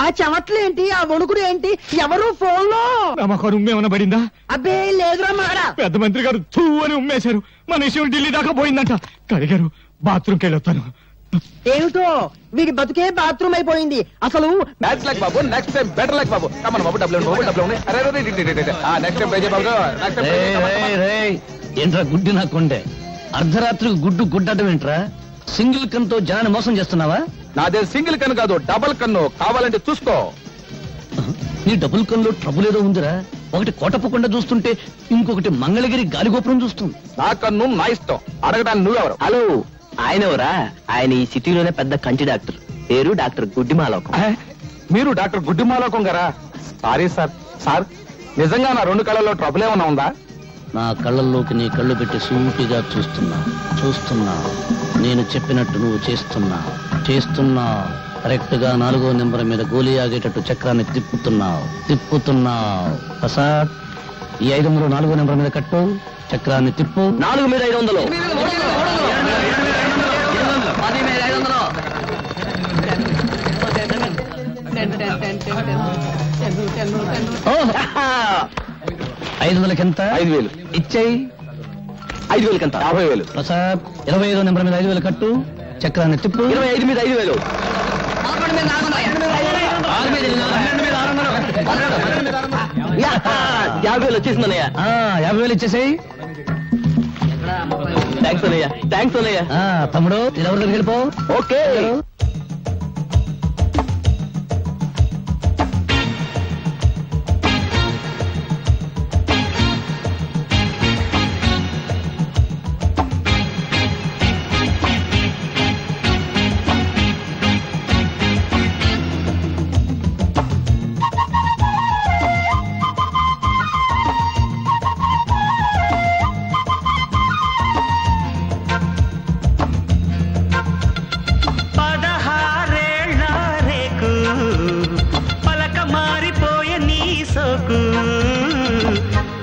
S1: ఆ చెమట్లు ఏంటి, ఆ వణుకుడు ఏంటి? ఎవరు ఫోన్ లో?
S2: నమ్మకం ఉమ్మేమన్నా పడిందా?
S1: అబ్బే లేదురా మగడా.
S2: పెద్ద మంత్రి గారు చూ అని ఉమ్మేశారు. మన విషయం ఢిల్లీ దాకా పోయిందంట. కడిగారు, బాత్రూమ్కి వెళ్ళొస్తాను.
S1: ఏమిటో వీడి బతుకే బాత్రూమ్ అయిపోయింది. అసలు
S3: బ్యాడ్ లక్ బాబు, నెక్స్ట్ టైం బెటర్ లక్ బాబు. కమన్ బాబు, డబ్బులు ఉన్నాయి. అరే నెక్స్ట్ టైం ట్రై బాబు.
S4: ఏంట్రా గుడ్డి నా కొండే, అర్ధరాత్రికి గుడ్డు గుడ్డడం ఏంట్రా? సింగిల్ కన్తో జనాన్ని మోసం చేస్తున్నావా?
S3: నాదే సింగిల్ కన్ను కాదు, డబుల్ కన్ను. కావాలంటే చూసుకో.
S4: నీ డబుల్ కన్లో ట్రబుల్ ఏదో ఉందిరా. ఒకటి కోటప్పకుండా చూస్తుంటే ఇంకొకటి మంగళగిరి గాలిగోపురం చూస్తుంది.
S3: నా కన్ను నా ఇష్టం. అడగడానికి నువ్వెవరు?
S10: హలో, ఆయన ఎవరా? ఆయన ఈ సిటీలోనే పెద్ద కంటి డాక్టర్. పేరు డాక్టర్ గుడ్డిమాలోకం.
S3: మీరు డాక్టర్ గుడ్డిమాలోకం గారా? Sorry sir. సార్, నిజంగా నా రెండు కళ్ళల్లో ట్రబుల్ ఏమన్నా ఉందా?
S4: నా కళ్ళల్లోకి నీ కళ్ళు పెట్టి సూటిగా చూస్తున్నా. నేను చెప్పినట్టు నువ్వు చేస్తున్నా. కరెక్ట్ గా 4వ నెంబర్ మీద గోలీ ఆగేటట్టు చక్రాన్ని తిప్పుతున్నావు. ప్రసాద్, ఈ 500 4వ నెంబర్ మీద కట్టు. చక్రాన్ని తిప్పు.
S10: 4 మీద 500.
S4: ఓహ్, 500కి ఎంత?
S3: 5,000
S4: ఇచ్చేయి.
S10: 5,000 కంత
S3: 50,000.
S4: ప్రసాద్, 25వ నెంబర్ మీద 5,000 కట్టు. చక్రాన్ని తిప్పు.
S10: 25 మీద 5,000. 50,000 వచ్చేసిందన్నయ్య.
S4: 50,000 ఇచ్చేసేయి.
S10: థ్యాంక్స్ అన్నయ్య, థ్యాంక్స్ అన్నయ్య.
S4: తమ్ముడు, ఎవరి దగ్గరికి వెళ్ళిపో.
S10: ఓకే.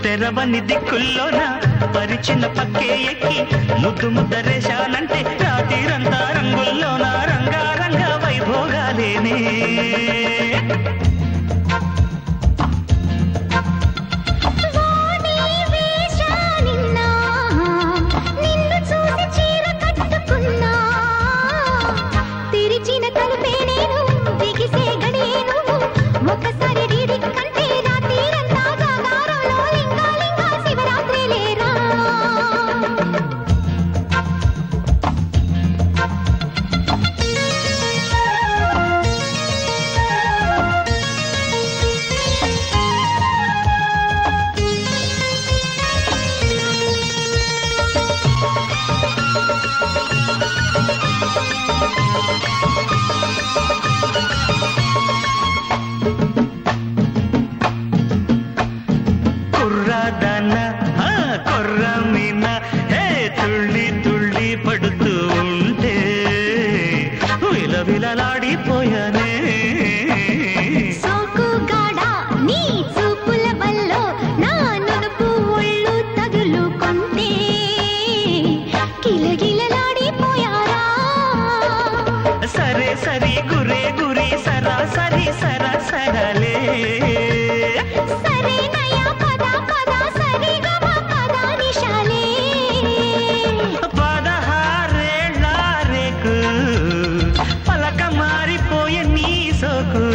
S11: తెరవని దిక్కుల్లోన పరిచిన పక్కే ఎక్కి ముద్దరేశానంటే రాత్రిరంతా రంగుల్లోన రంగారంగ వైభోగాలేనే. దాన కొర్రమీన హే తుళ్ళి తుళ్ళి పడుతూ ఉంటే విలవిలలాడిపోయానే
S7: సోకుగాడా నీ చూపుల వల్లో నా నునుపు ఒళ్ళు తగులుకుంటే కిలగిలలాడిపోయారా
S11: సరే సరి గురే గురి సరాసరి సరసరలే
S7: సరేనయ్యా పద పద సరిగమ పద నిశాలే
S11: 16 రేకు పలక మారిపోయే నీ సోకు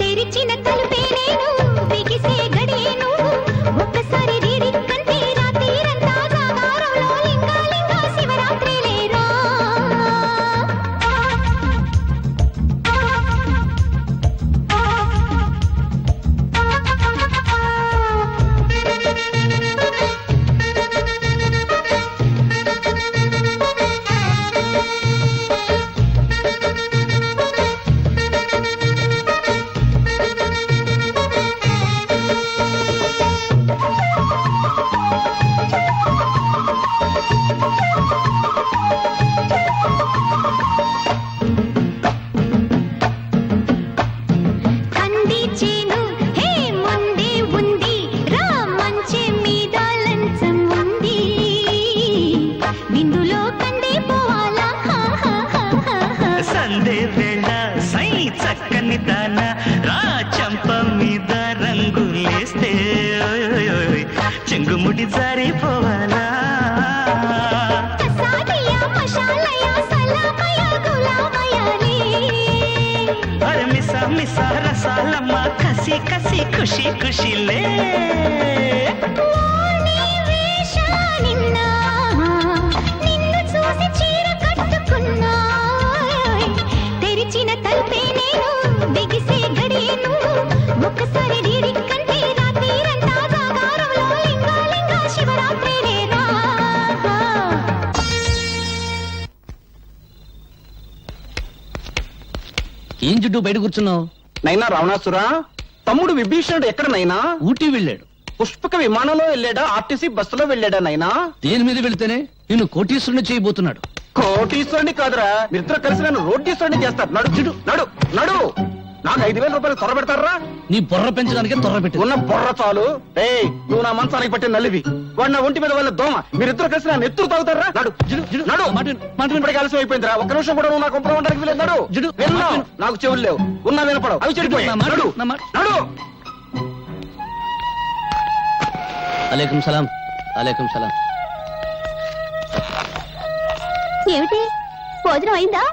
S7: తెరిచిన తలుపే నేను బిగిసే గడియేను ఒక్కసారి రీడిక్కంటే రాత్రిరంతా జాగారంలో లింగాలింగ శివరాత్రి లేరా కంది చేను హే ముందే ఉంది రా మంచె మీద లంచం ఉంది విందులో కందే పోవాలా
S11: సందే వేళ సై చక్కని దాన రా చంప మీద రంగులేస్తే చెంగుముడి జారిపోవాలా
S7: కసాదియ మషాలయ సలామయ గులామయలే
S11: అరే మిసా మిసా రసాలమ్మ కసి కసి ఖుషి ఖుషిలే
S7: ఓణి వేష నిన్న నిన్ను చూసి చీర కట్టుకున్నా తెరిచిన తలుపే నేను బిగిసే గడియేను ఒక్కసారి రీడిక్కంటే రాత్రిరంతా జాగారంలో లింగాలింగ శివరాత్రి లేరా
S4: ఏం చుట్టూ బయట కూర్చున్నావు?
S3: నైనా రావణాసురా, తమ్ముడు విభీషణుడు ఎక్కడ నైనా?
S4: ఊటీ వెళ్ళాడు.
S3: పుష్పక విమానంలో వెళ్ళాడా, ఆర్టీసీ బస్సులో వెళ్ళాడా నైనా?
S4: దేని మీద వెళితేనే నిన్ను కోటీశ్వరుని చేయబోతున్నాడు.
S3: కోటీశ్వరుని కాదురా, మీరిద్దరు కలిసి నన్ను రోడ్డీశ్వరుని చేస్తారు. నడు చిడు నడు నడు. నాకు 5,000 రూపాయలు త్వర పెడతారా?
S4: నీ బుర్ర పెంచడానికే త్వర పెట్టి
S3: ఉన్న బొర్ర చాలు. నువ్వు నా మంచానికి పట్టిన నల్లివి, వాడు నా ఒంటి మీద వాళ్ళ దోమ. మీరిద్దరు కలిసి నా నెత్తురు తాగుతారా? నడు నడు. ఇప్పటికి ఆలస్యం అయిపోయిందిరా. ఒక్క నిమిషం కూడా నువ్వు నాకు ఉపయోగపడడానికి వీలేదు. నడు విన్నా, నాకు చెవులు లేవు, ఉన్నా వినపడవు, అవి చెడిపోయి. నడు నడు.
S4: అలేకుం సలాం. అలేకుం సలాం.
S7: ఏమిటి భోజనం అయిందా?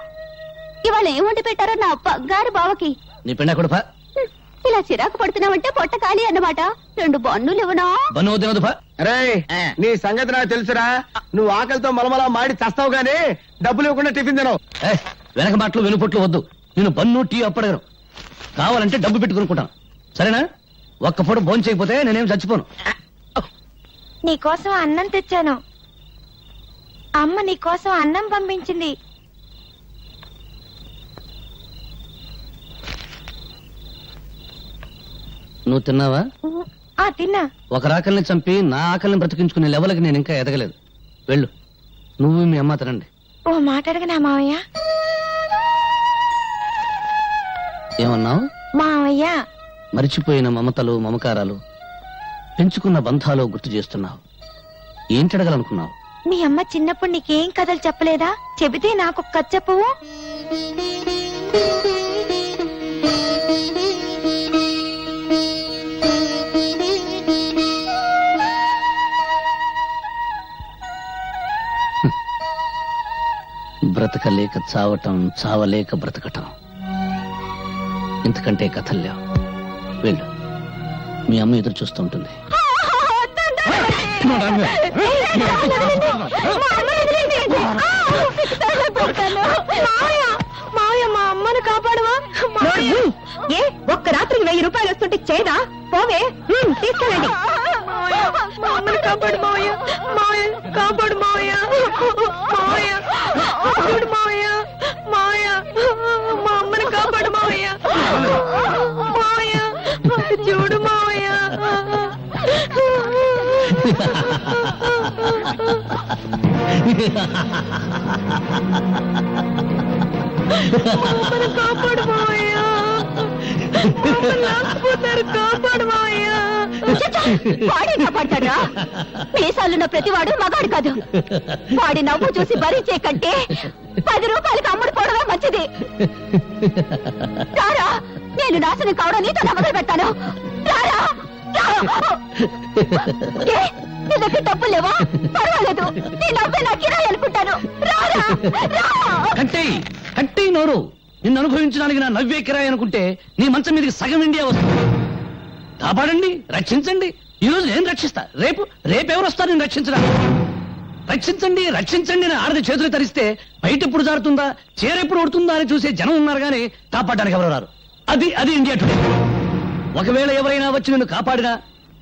S7: ఇవాళ ఏం వండి పెట్టారో నా బంగారు బావకి.
S4: నీ పిండా కొడుపా.
S7: ఇలా చిరాకు పడుతున్నావంటే పొట్ట ఖాళీ అన్నమాట. 2 బన్నులు ఇవ్వనా?
S4: బన్ను వద్దు.
S1: అరే నీ సంగతి నాకు తెలుసురా. నువ్వు ఆకలితో మలమలా మాడి చస్తావు గానీ డబ్బులు ఇవ్వకుండా టిఫిన్ తినవు.
S4: వెనక మాటలు వెనుపొట్లు వద్దు. నేను బన్ను టీ అప్పడగను. కావాలంటే డబ్బు పెట్టుకునుకుంటాను, సరేనా? ఒక్క పూట భోజనం చేయకపోతే నేనేం చచ్చిపోను.
S7: నీకోసం అన్నం తెచ్చాను. అమ్మ నీకోసం అన్నం పంపించింది.
S4: నువ్వు తిన్నావా?
S7: తిన్నా.
S4: ఒక రాకల్ని చంపి నా ఆకలిని బ్రతికించుకునే లెవెల్కి నేను ఇంకా ఎదగలేదు. వెళ్ళు, నువ్వు మీ అమ్మ తినండి.
S7: ఓ మాట అడగనా మావయ్య?
S4: ఏమన్నావు?
S7: మావయ్య,
S4: మరిచిపోయిన మమతలు మమకారాలు, పెంచుకున్న బంధాలు గుర్తు చేస్తున్నావు. ఏంటడగలనుకున్నావు?
S7: మీ అమ్మ చిన్నప్పుడు నీకేం కథలు చెప్పలేదా? చెబితే నాకు కథ చెప్పవు.
S4: బ్రతకలేక చావటం, చావలేక బ్రతకటం, ఇంతకంటే కథలు లేవు. వెళ్ళు, మీ అమ్మ ఎదురు చూస్తూ ఉంటుంది.
S7: మావయ్య, మా అమ్మను కాపాడవా? ఏ ఒక్క రాత్రికి 1000 రూపాయలు వస్తుంటే చేయదా? పోవే, తీసుకెళ్ళండి. మా అమ్మను కాపాడు మావయ్య. మావయ్య కాపాడు మావయ్య. మావయ్య కాపాడు మావయ్య. మావయ్య మా అమ్మను కాపాడు మావయ్య. మావయ్య చూడు మావయ్య. కాపాడు మావయ్య, కాపాడు మావయ్య. వాడే కాపాడతాడా? మీసాలున్న ప్రతివాడు మగాడు కాదు. వాడి నవ్వు చూసి భరించే కంటే 10 రూపాయలకి అమ్ముడుపోవడమే మంచిది. రారా, నేను నాశనం కావడం నీతో మొదలు పెడతాను. రారా, నీ దగ్గర డబ్బులు లేవా? పర్వాలేదు, నీ నవ్వే నా కిరాయి అనుకుంటాను. రారా,
S4: కట్టి నోరు. నిన్ను అనుభవించడానికి నా నవ్వే కిరాయి అనుకుంటే నీ మంచం మీదకి సగం ఇండియా వస్తుంది. కాపాడండి, రక్షించండి. ఈ రోజు నేను రక్షిస్తా, రేపెవరు వస్తారు నేను రక్షించడానికి? రక్షించండి, రక్షించండి అని ఆడది చేతులు తరిస్తే బయట ఎప్పుడు జారుతుందా, చీరెప్పుడు ఉడుతుందా అని చూసే జనం ఉన్నారు కానీ కాపాడడానికి ఎవరు రారు. అది ఇండియా టుడే. ఒకవేళ ఎవరైనా వచ్చి నిన్ను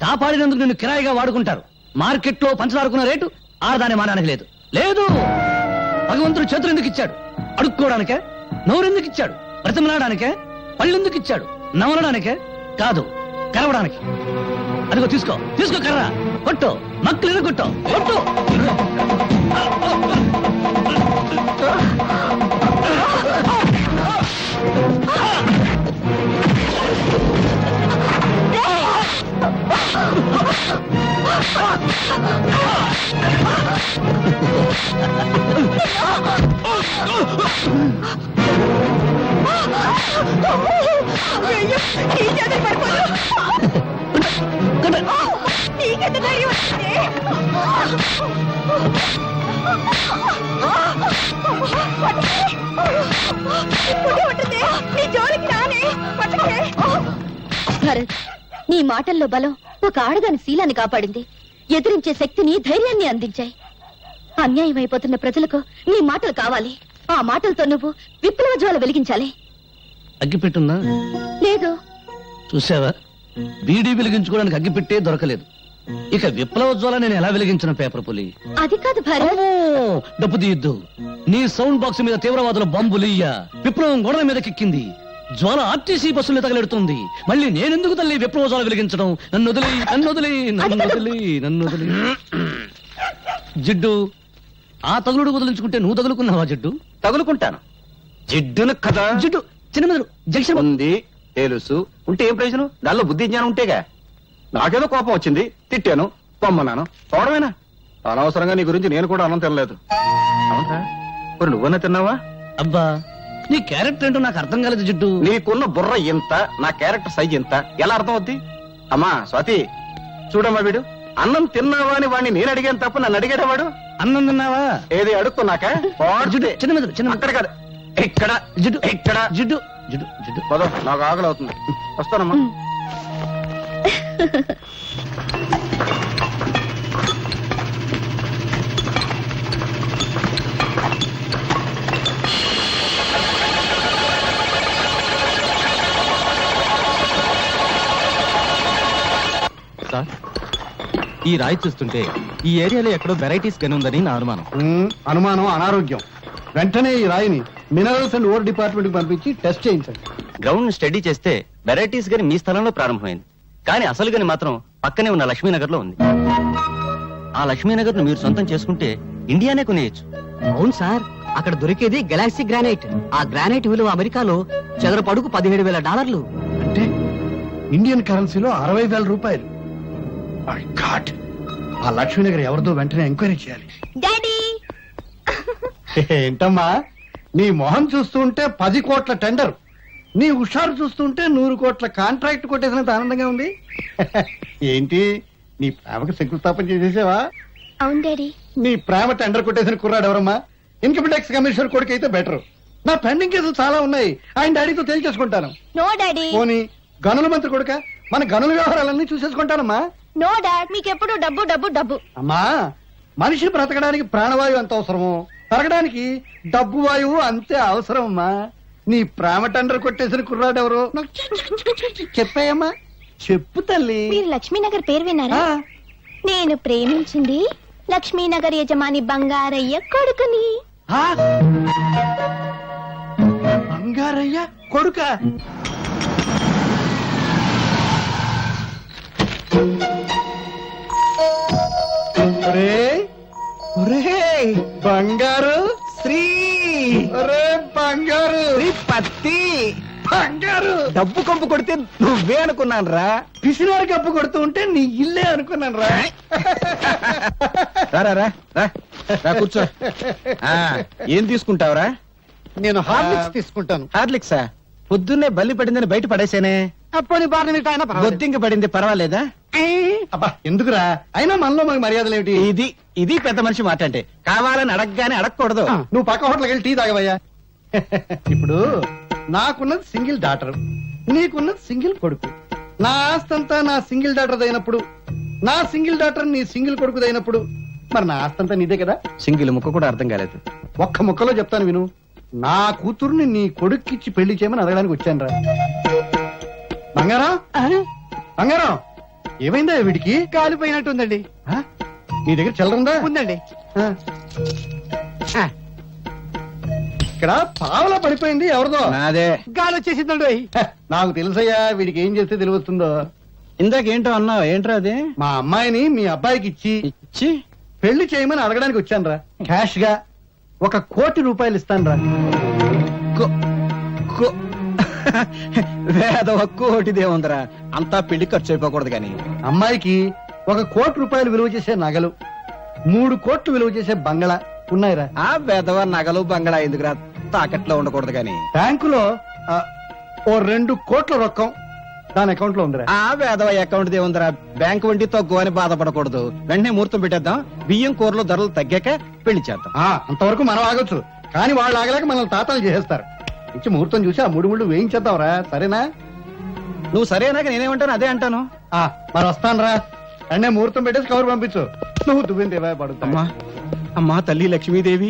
S4: కాపాడినందుకు నిన్ను కిరాయిగా వాడుకుంటారు. మార్కెట్లో పంచదారుకున్న రేటు ఆడదాని మానడానికి లేదు. భగవంతుడు చేతులు ఎందుకు ఇచ్చాడు? అడుక్కోవడానికే? నోరెందుకు ఇచ్చాడు? బ్రతిమలాడానికే? పళ్ళెందుకు ఇచ్చాడు? నమలడానికే కాదు, కరవడానికి. అదిగో తీసుకో కర్ర, కొట్టు, మక్కులు కొట్టు.
S7: భరత్, నీ మాటల్లో బలం ఒక ఆడదాని శీలాన్ని కాపాడింది. ఎదిరించే శక్తిని, ధైర్యాన్ని అందించాయి. అన్యాయం అయిపోతున్న ప్రజలకు నీ మాటలు కావాలి. ఆ మాటలతో నువ్వు విప్లవ జ్వాల వెలిగించాలి.
S4: అగ్గిపెట్టుందా?
S7: లేదు.
S4: చూసావా, బీడీ వెలిగించుకోవడానికి అగ్గిపెట్టే దొరకలేదు. ఇక విప్లవ జ్వాల నేను ఎలా వెలిగించిన? పేపర్ పులి.
S7: అది కాదు భరత్.
S4: డబ్బు తీయద్దు. నీ సౌండ్ బాక్స్ మీద తీవ్రవాదుల బాంబులియ్య. విప్లవం గోడల మీద కిక్కింది. జ్వాల ఆర్టీసీ బస్సులు తగలెడుతుంది. మళ్ళీ నేనెందుకు తల్లి విప్లవ జ్వాల వెలిగించడం? నన్ను వదిలి. జిడ్డు, ఆ తగులుడు వదిలించుకుంటే నువ్వు తగులుకున్నావా? జిడ్డు,
S3: తగులుకుంటాను. జిడ్డును కదా.
S4: జిడ్డు చిన్నమెదడు జంక్షన్
S3: ఉంది, తెలుసు. ఉంటే ఏం ప్రయోజనం? దానిలో బుద్ధి జ్ఞానం ఉంటేగా. నాకేదో కోపం వచ్చింది, తిట్టాను, పొమ్మన్నాను, పోవడమేనా? అనవసరంగా నీ గురించి నేను కూడా అన్నం తినలేదు. అవునా? మరి నువ్వన్నా తిన్నావా?
S4: అబ్బా, నీ క్యారెక్టర్ ఏంటో నాకు అర్థం కాలేదు జిడ్డు.
S3: నీకున్న బుర్ర ఇంత, నా క్యారెక్టర్ సైజ్ ఇంత, ఎలా అర్థం అవుద్ది? అమ్మా స్వాతి, చూడమ్మా, వీడు అన్నం తిన్నావా అని వాడిని నేను అడిగాను తప్ప నన్ను అడిగాడు వాడు.
S4: అన్నం తిన్నావా
S3: ఏది అడుక్కున్నాక?
S4: చిన్న
S3: అక్కడ కాదు, ఇక్కడ
S4: జిడ్డు,
S3: ఇక్కడ
S4: జిడ్డు జిడ్డు జిడ్డు
S3: పదో, నాకు ఆకలి అవుతుంది, వస్తానమ్మా.
S12: సార్, ఈ రాయి చూస్తుంటే ఈ ఏరియాలో ఎక్కడో వెరైటీస్ గని ఉందని నా అనుమానం.
S1: అనుమానం అనారోగ్యం. వెంటనే ఈ రాయిని మినరల్స్ అండ్ ఓర్ డిపార్ట్మెంట్ కి పంపించి టెస్ట్ చేయించండి.
S10: గ్రౌండ్ స్టడీ చేస్తే వెరైటీస్ గని మీ స్థలంలో ప్రారంభమైంది, కానీ అసలు గని మాత్రం పక్కనే ఉన్న లక్ష్మీనగర్ లో ఉంది. ఆ లక్ష్మీనగర్ ను మీరు సొంతం చేసుకుంటే ఇండియానే కొనేయచ్చు.
S1: అవును సార్, అక్కడ దొరికేది గెలాక్సీ గ్రానైట్. ఆ గ్రానైట్ విలువ అమెరికాలో చదరపు అడుగు $17,000. అంటే ఇండియన్ కరెన్సీలో 60,000 రూపాయలు. ఆ లక్ష్మీనగర్ ఎవరిదో వెంటనే ఎంక్వైరీ చేయాలి.
S7: డాడీ,
S1: ఏంటమ్మా, నీ మొహం చూస్తుంటే 10 కోట్ల టెండర్, నీ హుషారు చూస్తుంటే 100 కోట్ల కాంట్రాక్ట్ కొట్టేసినంత ఆనందంగా ఉంది. ఏంటి, నీ ప్రేమకు శంకుస్థాపన చేసేసావా?
S7: అవును డాడీ.
S1: నీ ప్రేమ టెండర్ కొట్టేసిన కుర్రాడు ఎవరమ్మా? ఇన్కమ్ ట్యాక్స్ కమిషనర్ కొడుకు అయితే బెటర్. నా పెండింగ్ కేసులు చాలా ఉన్నాయి, ఆయన డాడీతో తేల్చేసుకుంటాను.
S7: No daddy.
S1: పోనీ గనుల మంత్రి కొడుక, మన గనుల వ్యవహారాలన్నీ చూసేసుకుంటానమ్మా.
S7: నో డాడ్, మీకెప్పుడు డబ్బు డబ్బు డబ్బు.
S1: అమ్మా, మనిషి బ్రతకడానికి ప్రాణవాయువు ఎంత అవసరమో, పెరగడానికి డబ్బు వాయువు అంతే అవసరం. అమ్మా, నీ ప్రేమ టెండర్ కొట్టేసిన కుర్రాడు ఎవరు చెప్పాయమ్మా? చెప్పు తల్లి.
S7: మీరు లక్ష్మీనగర్ పేరు విన్నారా? నేను ప్రేమించింది లక్ష్మీనగర్ యజమాని బంగారయ్య కొడుకుని.
S1: బంగారయ్య కొడుక?
S9: బంగారు శ్రీ బంగారు పత్తి బంగారు డబ్బు కంపు కొడితే నువ్వే అనుకున్నాను రా, పిసినారు కప్పు కొడుతూ ఉంటే నీ ఇల్లే అనుకున్నాను రా. కూర్చో. ఏం తీసుకుంటావురా?
S1: నేను హార్లిక్స్ తీసుకుంటాను.
S9: హార్లిక్సా? పొద్దున్నే బల్లి పడిందని బయట పడేసేనే.
S1: పోనీ బాగా ఆయన
S9: బొద్దింక పడింది పర్వాలేదా? అబ్బా ఎందుకురా, అయినా మనలో మనకి మర్యాదలు ఏమిటి? ఇది పెద్ద మనిషి మాట అంటే. కావాలని అడగగానే అడగకూడదు. నువ్వు పక్క హోటల్కి వెళ్ళి టీ తాగవయ్యా. ఇప్పుడు నాకున్నది సింగిల్ డాటర్, నీకున్నది సింగిల్ కొడుకు. నా ఆస్తంతా నా సింగిల్ డాటర్ అయినప్పుడు, నా సింగిల్ డాటర్ నీ సింగిల్ కొడుకు అయినప్పుడు, మరి నా ఆస్తంతా నీదే కదా. సింగిల్ ముక్క కూడా అర్థం కాలేదు. ఒక్క ముక్కలో చెప్తాను విను. నా కూతుర్ని నీ కొడుక్కిచ్చి పెళ్లి చేయమని అడగడానికి వచ్చాను రా. బంగారం బంగారం, ఏమైందా వీడికి? కాలిపోయినట్టుందండి. నీ దగ్గర చిల్లరుందా? ఉందండి. ఇక్కడ పావలా పడిపోయింది. ఎవరిదో? నాదే. గాలి వచ్చేసిందండి. నాకు తెలుసయ్యా, వీడికి ఏం చేస్తే తెలివస్తుందో. ఇందాకేంటో అన్నావు, ఏంట్రా అది? మా అమ్మాయిని మీ అబ్బాయికి ఇచ్చి పెళ్లి చేయమని అడగడానికి వచ్చాను రా. క్యాష్ గా 1 కోటి రూపాయలు ఇస్తాను రా. వేదవ కోటిదేముందరా, అంతా పెళ్లి ఖర్చు అయిపోకూడదు కానీ. అమ్మాయికి 1 కోటి రూపాయలు విలువ చేసే నగలు, 3 కోట్లు విలువ చేసే బంగళా ఉన్నాయిరా. ఆ వేదవ నగలు బంగళా ఎందుకురా, తాకట్లో ఉండకూడదు కానీ. బ్యాంకులో 2 కోట్ల రొక్కం దాని అకౌంట్ లో ఉందిరా. ఆ వేదవ అకౌంట్ దేవుందిరా, బ్యాంకు వడ్డీ తక్కువ అని బాధపడకూడదు. వెంటనే ముహూర్తం పెట్టేద్దాం. బియ్యం కూరలో ధరలు తగ్గాక పెళ్లి చేద్దాం. అంతవరకు మనం ఆగొచ్చు, కానీ వాళ్ళు ఆగలేక మనల్ని తాతాలు చేసేస్తారు. ఇచ్చి ముహూర్తం చూసి ఆ 3 ముళ్ళు వేయించేద్దాంరా. సరేనా? నువ్వు సరేనాక నేనేమంటాను అదే అంటాను. మరి వస్తాను రా. అన్నే ముహూర్తం పెట్టేసి కవర్ పంపించు. నువ్వు దువ్విందేవా పడుతుమ్మా. అమ్మా తల్లి లక్ష్మీదేవి,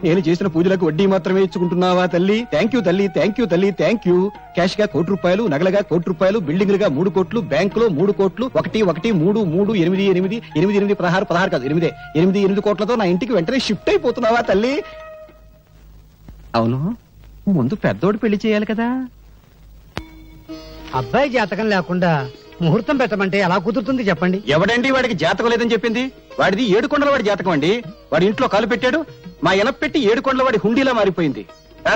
S9: నేను చేసిన పూజలకు వడ్డీ మాత్రమే ఇచ్చుకుంటున్నావా తల్లి? థ్యాంక్ యూ తల్లి, థ్యాంక్ యూ తల్లి, థ్యాంక్ యూ. క్యాష్ గా 1 కోటి రూపాయలు, నగలగా 1 కోటి రూపాయలు, బిల్డింగ్లుగా 3 కోట్లు, బ్యాంకులో 3 కోట్లు, 1 1 3 3 8 8 8 8 16 కాదు 8 కోట్లతో నా ఇంటికి వెంటనే షిఫ్ట్ అయిపోతున్నావా తల్లి? అవును, ముందు పెద్దోడు పెళ్లి చేయాలి కదా.
S1: అబ్బాయి జాతకం లేకుండా ముహూర్తం పెట్టమంటే ఎలా కుదురుతుంది చెప్పండి?
S9: ఎవడండి వాడికి జాతకం లేదని చెప్పింది? వాడిది 7 కొండల వాడి జాతకం అండి. వాడి ఇంట్లో కాలు పెట్టాడు, మా ఎనప్ పెట్టి 7 కొండల వాడి హుండీలా మారిపోయింది.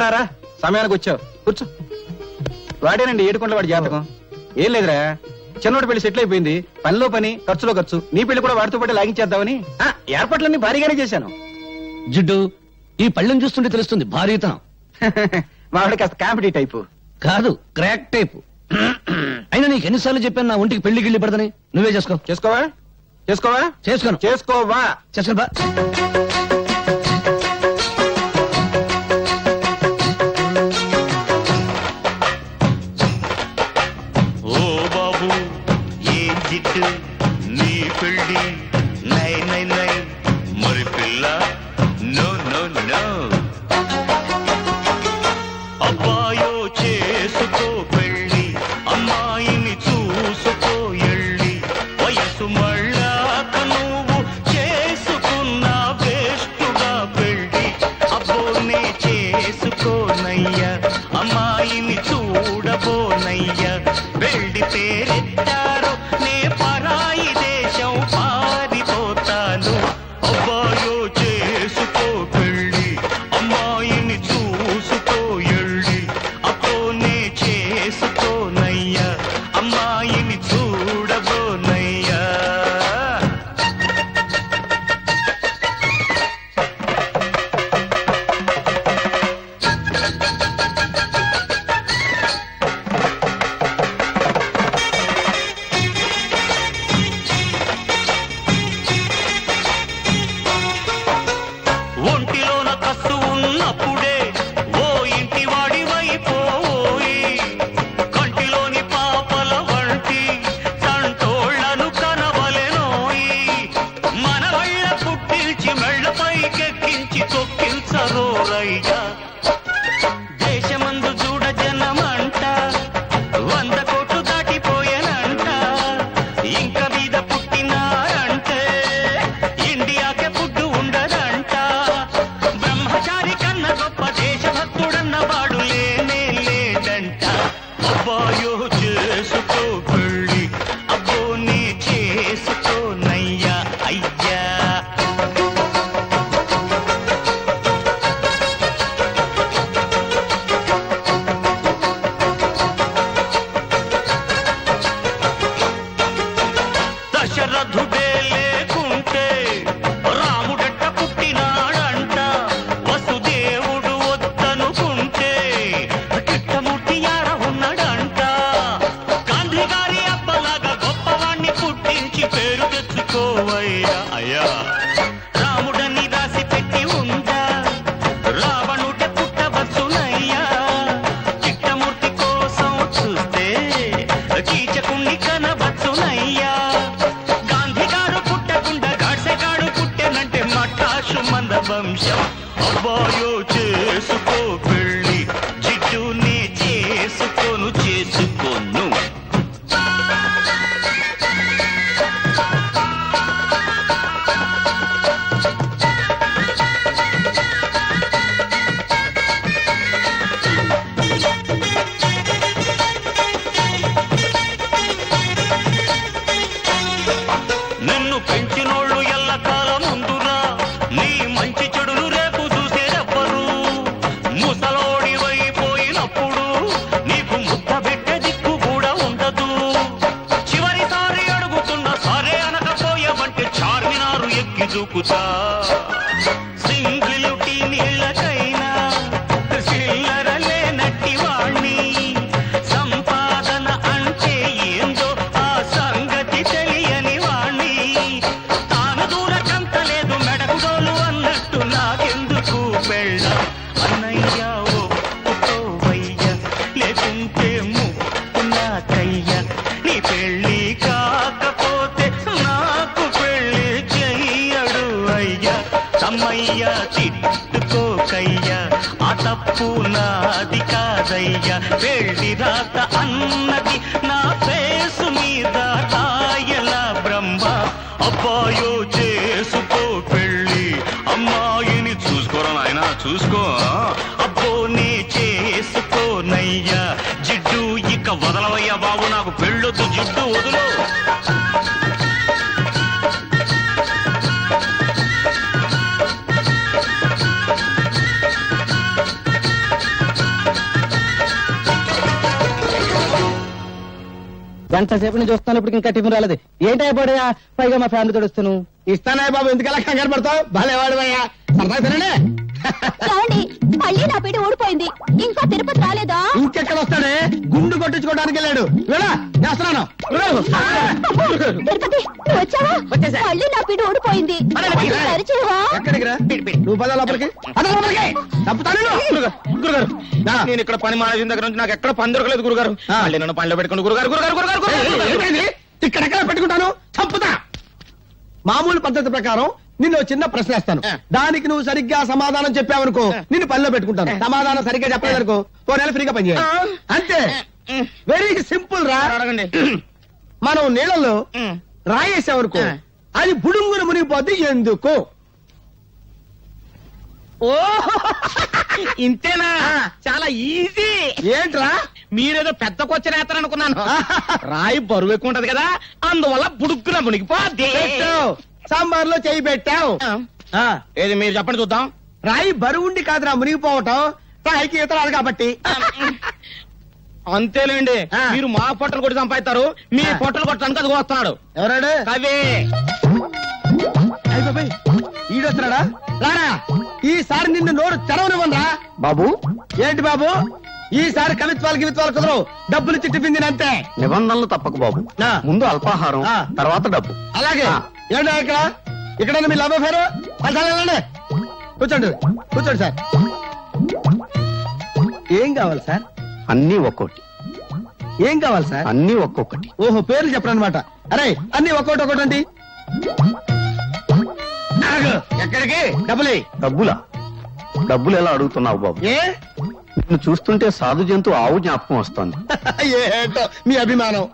S9: రారా, సమయానికి వచ్చావు, కూర్చో. వాడేనండి 7 కొండల వాడి జాతకం. ఏం లేదురా, చిన్నోడి పెళ్లి సెటిల్ అయిపోయింది. పనిలో పని, ఖర్చులో ఖర్చు. నీ పెళ్లి కూడా వాడితో పాటు లాగించేద్దామని ఏర్పాట్లన్నీ భారీగానే చేశాను.
S4: జిడ్డు, ఈ పళ్ళెం చూస్తుంటే తెలుస్తుంది భారీతనం.
S9: వాడి కాస్త కామెడీ టైపు
S4: కాదు, క్రాక్ టైపు. అయినా నీకు ఎన్నిసార్లు చెప్పాను నా ఒంటికి పెళ్లి గిళ్ళి పడదని. నువ్వే చేసుకోవా? చేసుకోవా? చేసుకోను బా.
S11: ఓ బాబు ఏ జిట్టు నీ పెళ్ళి నై నై నై మరి పిల్ల నో నో నో. అబ్బాయో చేసుకో పెళ్ళి, అమ్మాయిని చూసుకో ఎళ్ళి. వయసు మళ్ళాక నువ్వు చేసుకున్నా వేస్తుగా పెళ్ళి. అబ్బోనే చేసుకోనయ్యా, అమ్మాయిని చూడబోనయ్యా. వెళ్ళి పేరెత్తారో నే పరాయి దేశం పారిపోతాను. దశరథుడే లేకుంటే రాముడెట్ట పుట్టినాడంట వసుదేవుడు వద్దనుకుంటే కిట్టమూర్తి యాడ ఉన్నాడంట గాంధీ గారి అబ్బలాగా గొప్పవాణ్ణి పుట్టించి పేరు తెచ్చుకోవయ్యా అయ్యా రాముడని రాసి పెట్టి ఉందా రావణుడ పుట్టవచ్చునయ్యా కిట్టమూర్తి కోసం చూస్తే కీచకుణ్ణి కనవచ్చునయ్యా గాంధీ గారు పుట్టకుండా గాడ్సెగాడు పుట్టెనంటే మఠాషు మంద వంశం అబ్బాయో చేసుకో పెళ్ళి జిడ్డునే చేసుకోను నిన్ను పెంచినోళ్ళు ఎల్లకాలం ముందురా నీ మంచి చెడులు రేపు చూసేదెవ్వరు ముసలోడివైపోయినప్పుడు నీకు ముద్ద పెట్టే దిక్కు కూడా ఉండదు చివరిసారి అడుగుతున్న సరే అనకపోయావంటే చార్మినారు ఎక్కి దూకుతా సింగిలుటి నీళ్ళకైనా చిల్లర లేనట్టి వాణ్ణి సంపాదన అంటే ఏందో ఆ సంగతి తెలియని వాణ్ణి తాను దూరకంతలేదు మెడకుడోలు అన్నట్టు నాకెందుకు పెళ్ళ అన్నయ్య ఒప్పుకోవయ్య లేకుంటే ముప్పు నాకయ్య నీ పెళ్ళి కాకపోతే నాకు పెళ్ళి చెయ్యడు అయ్యా తమ్మయ్య తిట్టుకోకయ్యా ఆ తప్పు నాది కాదయ్యా పెళ్లి రాత అన్నది నా ఫేసు మీద తాయల బ్రహ్మ అబ్బాయో చేసుకో పెళ్ళి అమ్మాయిని చూసుకోరా నాయనా చూసుకో అబ్బోనే చేసుకోనయ్యా జిడ్డు ఇక వదలవయ్యా బాబు నాకు పెళ్ళొద్దు జిడ్డు వదులు
S1: గంట సేపు నుంచి వస్తాను ఇప్పుడు ఇంకా టిఫిన్ రాలేదు ఏంటైపోయా పైగా మా ఫ్యామిలీ తోడుస్తాను ఇస్తానా బాబు ఎందుకలా కంగారు పడతావు భలేవాడు సరదా తినండి
S7: మళ్ళీ నా పీట ఊడిపోయింది ఇంకా తిరుపతి రాలేదా
S1: ఇంకెక్కడ వస్తాడే గుండు కొట్టించుకోవడానికి వెళ్ళాడు వెళ్ళా చేస్తున్నాను
S7: తిరుపతి నువ్వు వచ్చావా మళ్ళీ నా పీట ఊడిపోయింది సరిచేవా
S1: ఎక్కడికి రా నువ్వు పద లోపలికి తప్పుతాను గురుగారు నేను ఇక్కడ పని మానేసిన దగ్గర నుంచి నాకు ఎక్కడ పని దొరకలేదు గురుగారు మళ్ళీ నన్ను పనిలో పెట్టుకుని గురుగారు గురుగారు గురుగారు ఇక్కడెక్కడ పెట్టుకుంటాను చంపుతా మామూలు పద్ధతి ప్రకారం నిన్ను చిన్న ప్రశ్న వేస్తాను దానికి నువ్వు సరిగ్గా సమాధానం చెప్పావనుకో నిన్ను పనిలో పెట్టుకుంటాను సమాధానం సరిగ్గా చెప్పలేదనుకో 4 నెలలు ఫ్రీగా పనిచేయాలి అంతే వెరీ సింపుల్ రా మనం నీళ్ళలో రాయేసావనుకో అది బుడుంగును మునిగిపోద్ది ఎందుకు
S2: ఓ ఇంతేనా చాలా ఈజీ
S1: ఏంట్రా
S2: మీరేదో పెద్ద కొచ్చరేస్తారు అనుకున్నాను రాయి బరువు ఎక్కువ ఉంటది కదా అందువల్ల బుడుక్కున మునిగిపోద్ది
S1: సాంబార్ లో చేయి పెట్టావు
S2: ఏది మీరు చెప్పండి చూద్దాం
S1: రాయి బరువుండి కాదురా మునిగిపోవటం రాయికి ఈత రాదు కాబట్టి
S2: అంతేలేండి మీరు మా పొట్టలు కొట్టి సంపాదిస్తారు మీ పొట్టలు కొట్టడానికి అది వస్తున్నాడు
S1: ఎవరాడు
S2: కవి
S1: ఈడొస్తున్నాడా రారా ఈసారి నిన్ను నోరు తెరవనివ్వనరా
S3: బాబు
S1: ఏంటి బాబు ఈసారి కవిత్వాలు కుదరవు డబ్బులు చిట్టి పిందినంతే
S3: నిబంధనలు తప్పకు బాబు ముందు అల్పాహారం తర్వాత డబ్బు
S1: అలాగే ఏంటో ఇక్కడ మీ లవ్ అఫేరు కూర్చోండి కూర్చోండి సార్ ఏం కావాలి సార్
S3: అన్ని ఒక్కోటి
S1: ఏం కావాలి సార్
S3: అన్ని ఒక్కొక్కటి
S1: ఓహో పేర్లు చెప్పడం అనమాట అరే అన్ని ఒక్కోటి అండి ఎక్కడికి
S3: డబ్బులా డబ్బులు ఎలా అడుగుతున్నావు బాబు
S1: ఏ
S3: నిన్ను చూస్తుంటే సాధు జంతు ఆవు జ్ఞాపకం వస్తోంది
S1: ఏంటో మీ అభిమానం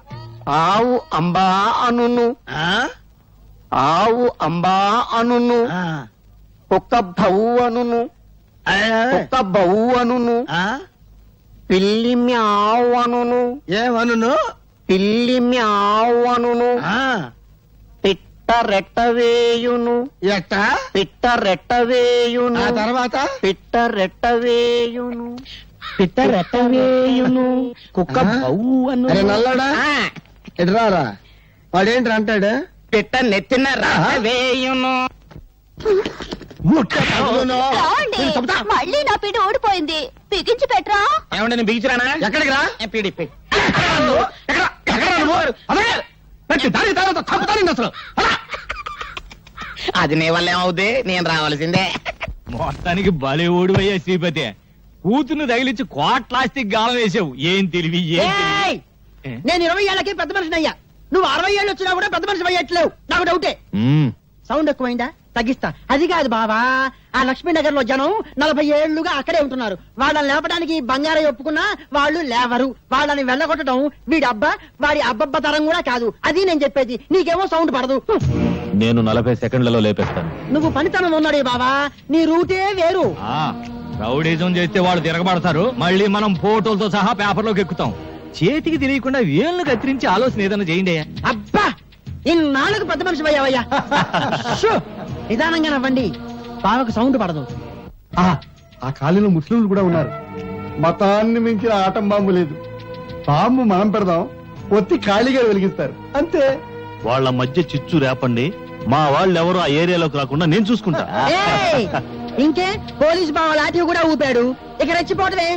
S3: ఆవు అంబా అనును ఆవు అంబా అనును కుక్క భవు అనును కుక్క బవు అనును పిల్లి మ్యావ్ అనును
S1: ఏమను
S3: పిల్లి మ్యావ్ అనును పిట్ట రెట్టవేయును
S1: ఎట్ట
S3: పిట్ట రెట్టవేయును
S1: ఆ తర్వాత
S3: పిట్ట రెట్టవేయును
S1: పిట్ట రెట్టవేయును
S3: కుక్క బవు అను
S1: అరే నల్లడా ఎటురారా వాడేంటి అంటాడు
S2: పిట్ట నెత్తిన వేయును
S7: మళ్ళీ నా పిండి ఓడిపోయింది బిగించి పెట్టరా
S2: ఏమంటే నేను బిగించరానా ఎక్కడికి రా పీడిపి అది నీ వల్ల ఏమవుద్ది నేను రావాల్సిందే మొత్తానికి బలి ఓడిపోయా శ్రీపతి కూతుర్ని తగిలించి కోట్లాస్తికి గాలం వేసావు ఏం తెలివి
S1: నేను 20 ఏళ్ళకి పెద్ద మనిషిని అయ్యా నువ్వు 60 ఏళ్ళు వచ్చినా కూడా పెద్ద మనిషి అయ్యట్లేవు నాకు డౌటే సౌండ్ ఎక్కువైందా తగ్గిస్తా అది కాదు బావా ఆ లక్ష్మీనగర్ లో జనం 40 ఏళ్లుగా అక్కడే ఉంటున్నారు వాళ్ళని లేపడానికి బంగారం ఒప్పుకున్నా వాళ్ళు లేవరు వాళ్ళని వెళ్ళగొట్టడం వీడి అబ్బా వాడి అబ్బబ్బ తరం కూడా కాదు అది నేను చెప్పేది నీకేమో సౌండ్ పడదు
S6: నేను 40 సెకండ్లలో లేపేస్తాను
S1: నువ్వు పనితనం ఉన్నాడే బావా నీ రూటే వేరు
S2: రౌడీజం చేస్తే వాళ్ళు తిరగబడతారు మళ్ళీ మనం ఫోటోలతో సహా పేపర్లోకి ఎక్కుతాం చేతికి తెలియకుండా వేళ్ళు కత్తిరించి ఆలోచన ఏదైనా చేయండి
S1: అబ్బా ఇన్నాళ్ళకు పెద్ద మనిషి అయ్యావయ్యా నిదానంగా నవ్వండి బావకు సౌండ్ పడదు
S9: ఆ కాలనీలో ముస్లింలు కూడా ఉన్నారు మతాన్ని మించిన ఆటం బాంబు లేదు బాంబు మనం పెడదాం ఒత్తి ఖాళీగా వెలిగిస్తారు అంతే
S6: వాళ్ళ మధ్య చిచ్చు రేపండి మా వాళ్ళు ఎవరు ఆ ఏరియాలోకి రాకుండా నేను చూసుకుంటా
S1: ఇంకే పోలీస్ బావ లాఠీ కూడా ఊపాడు ఇక రెచ్చిపోవటమే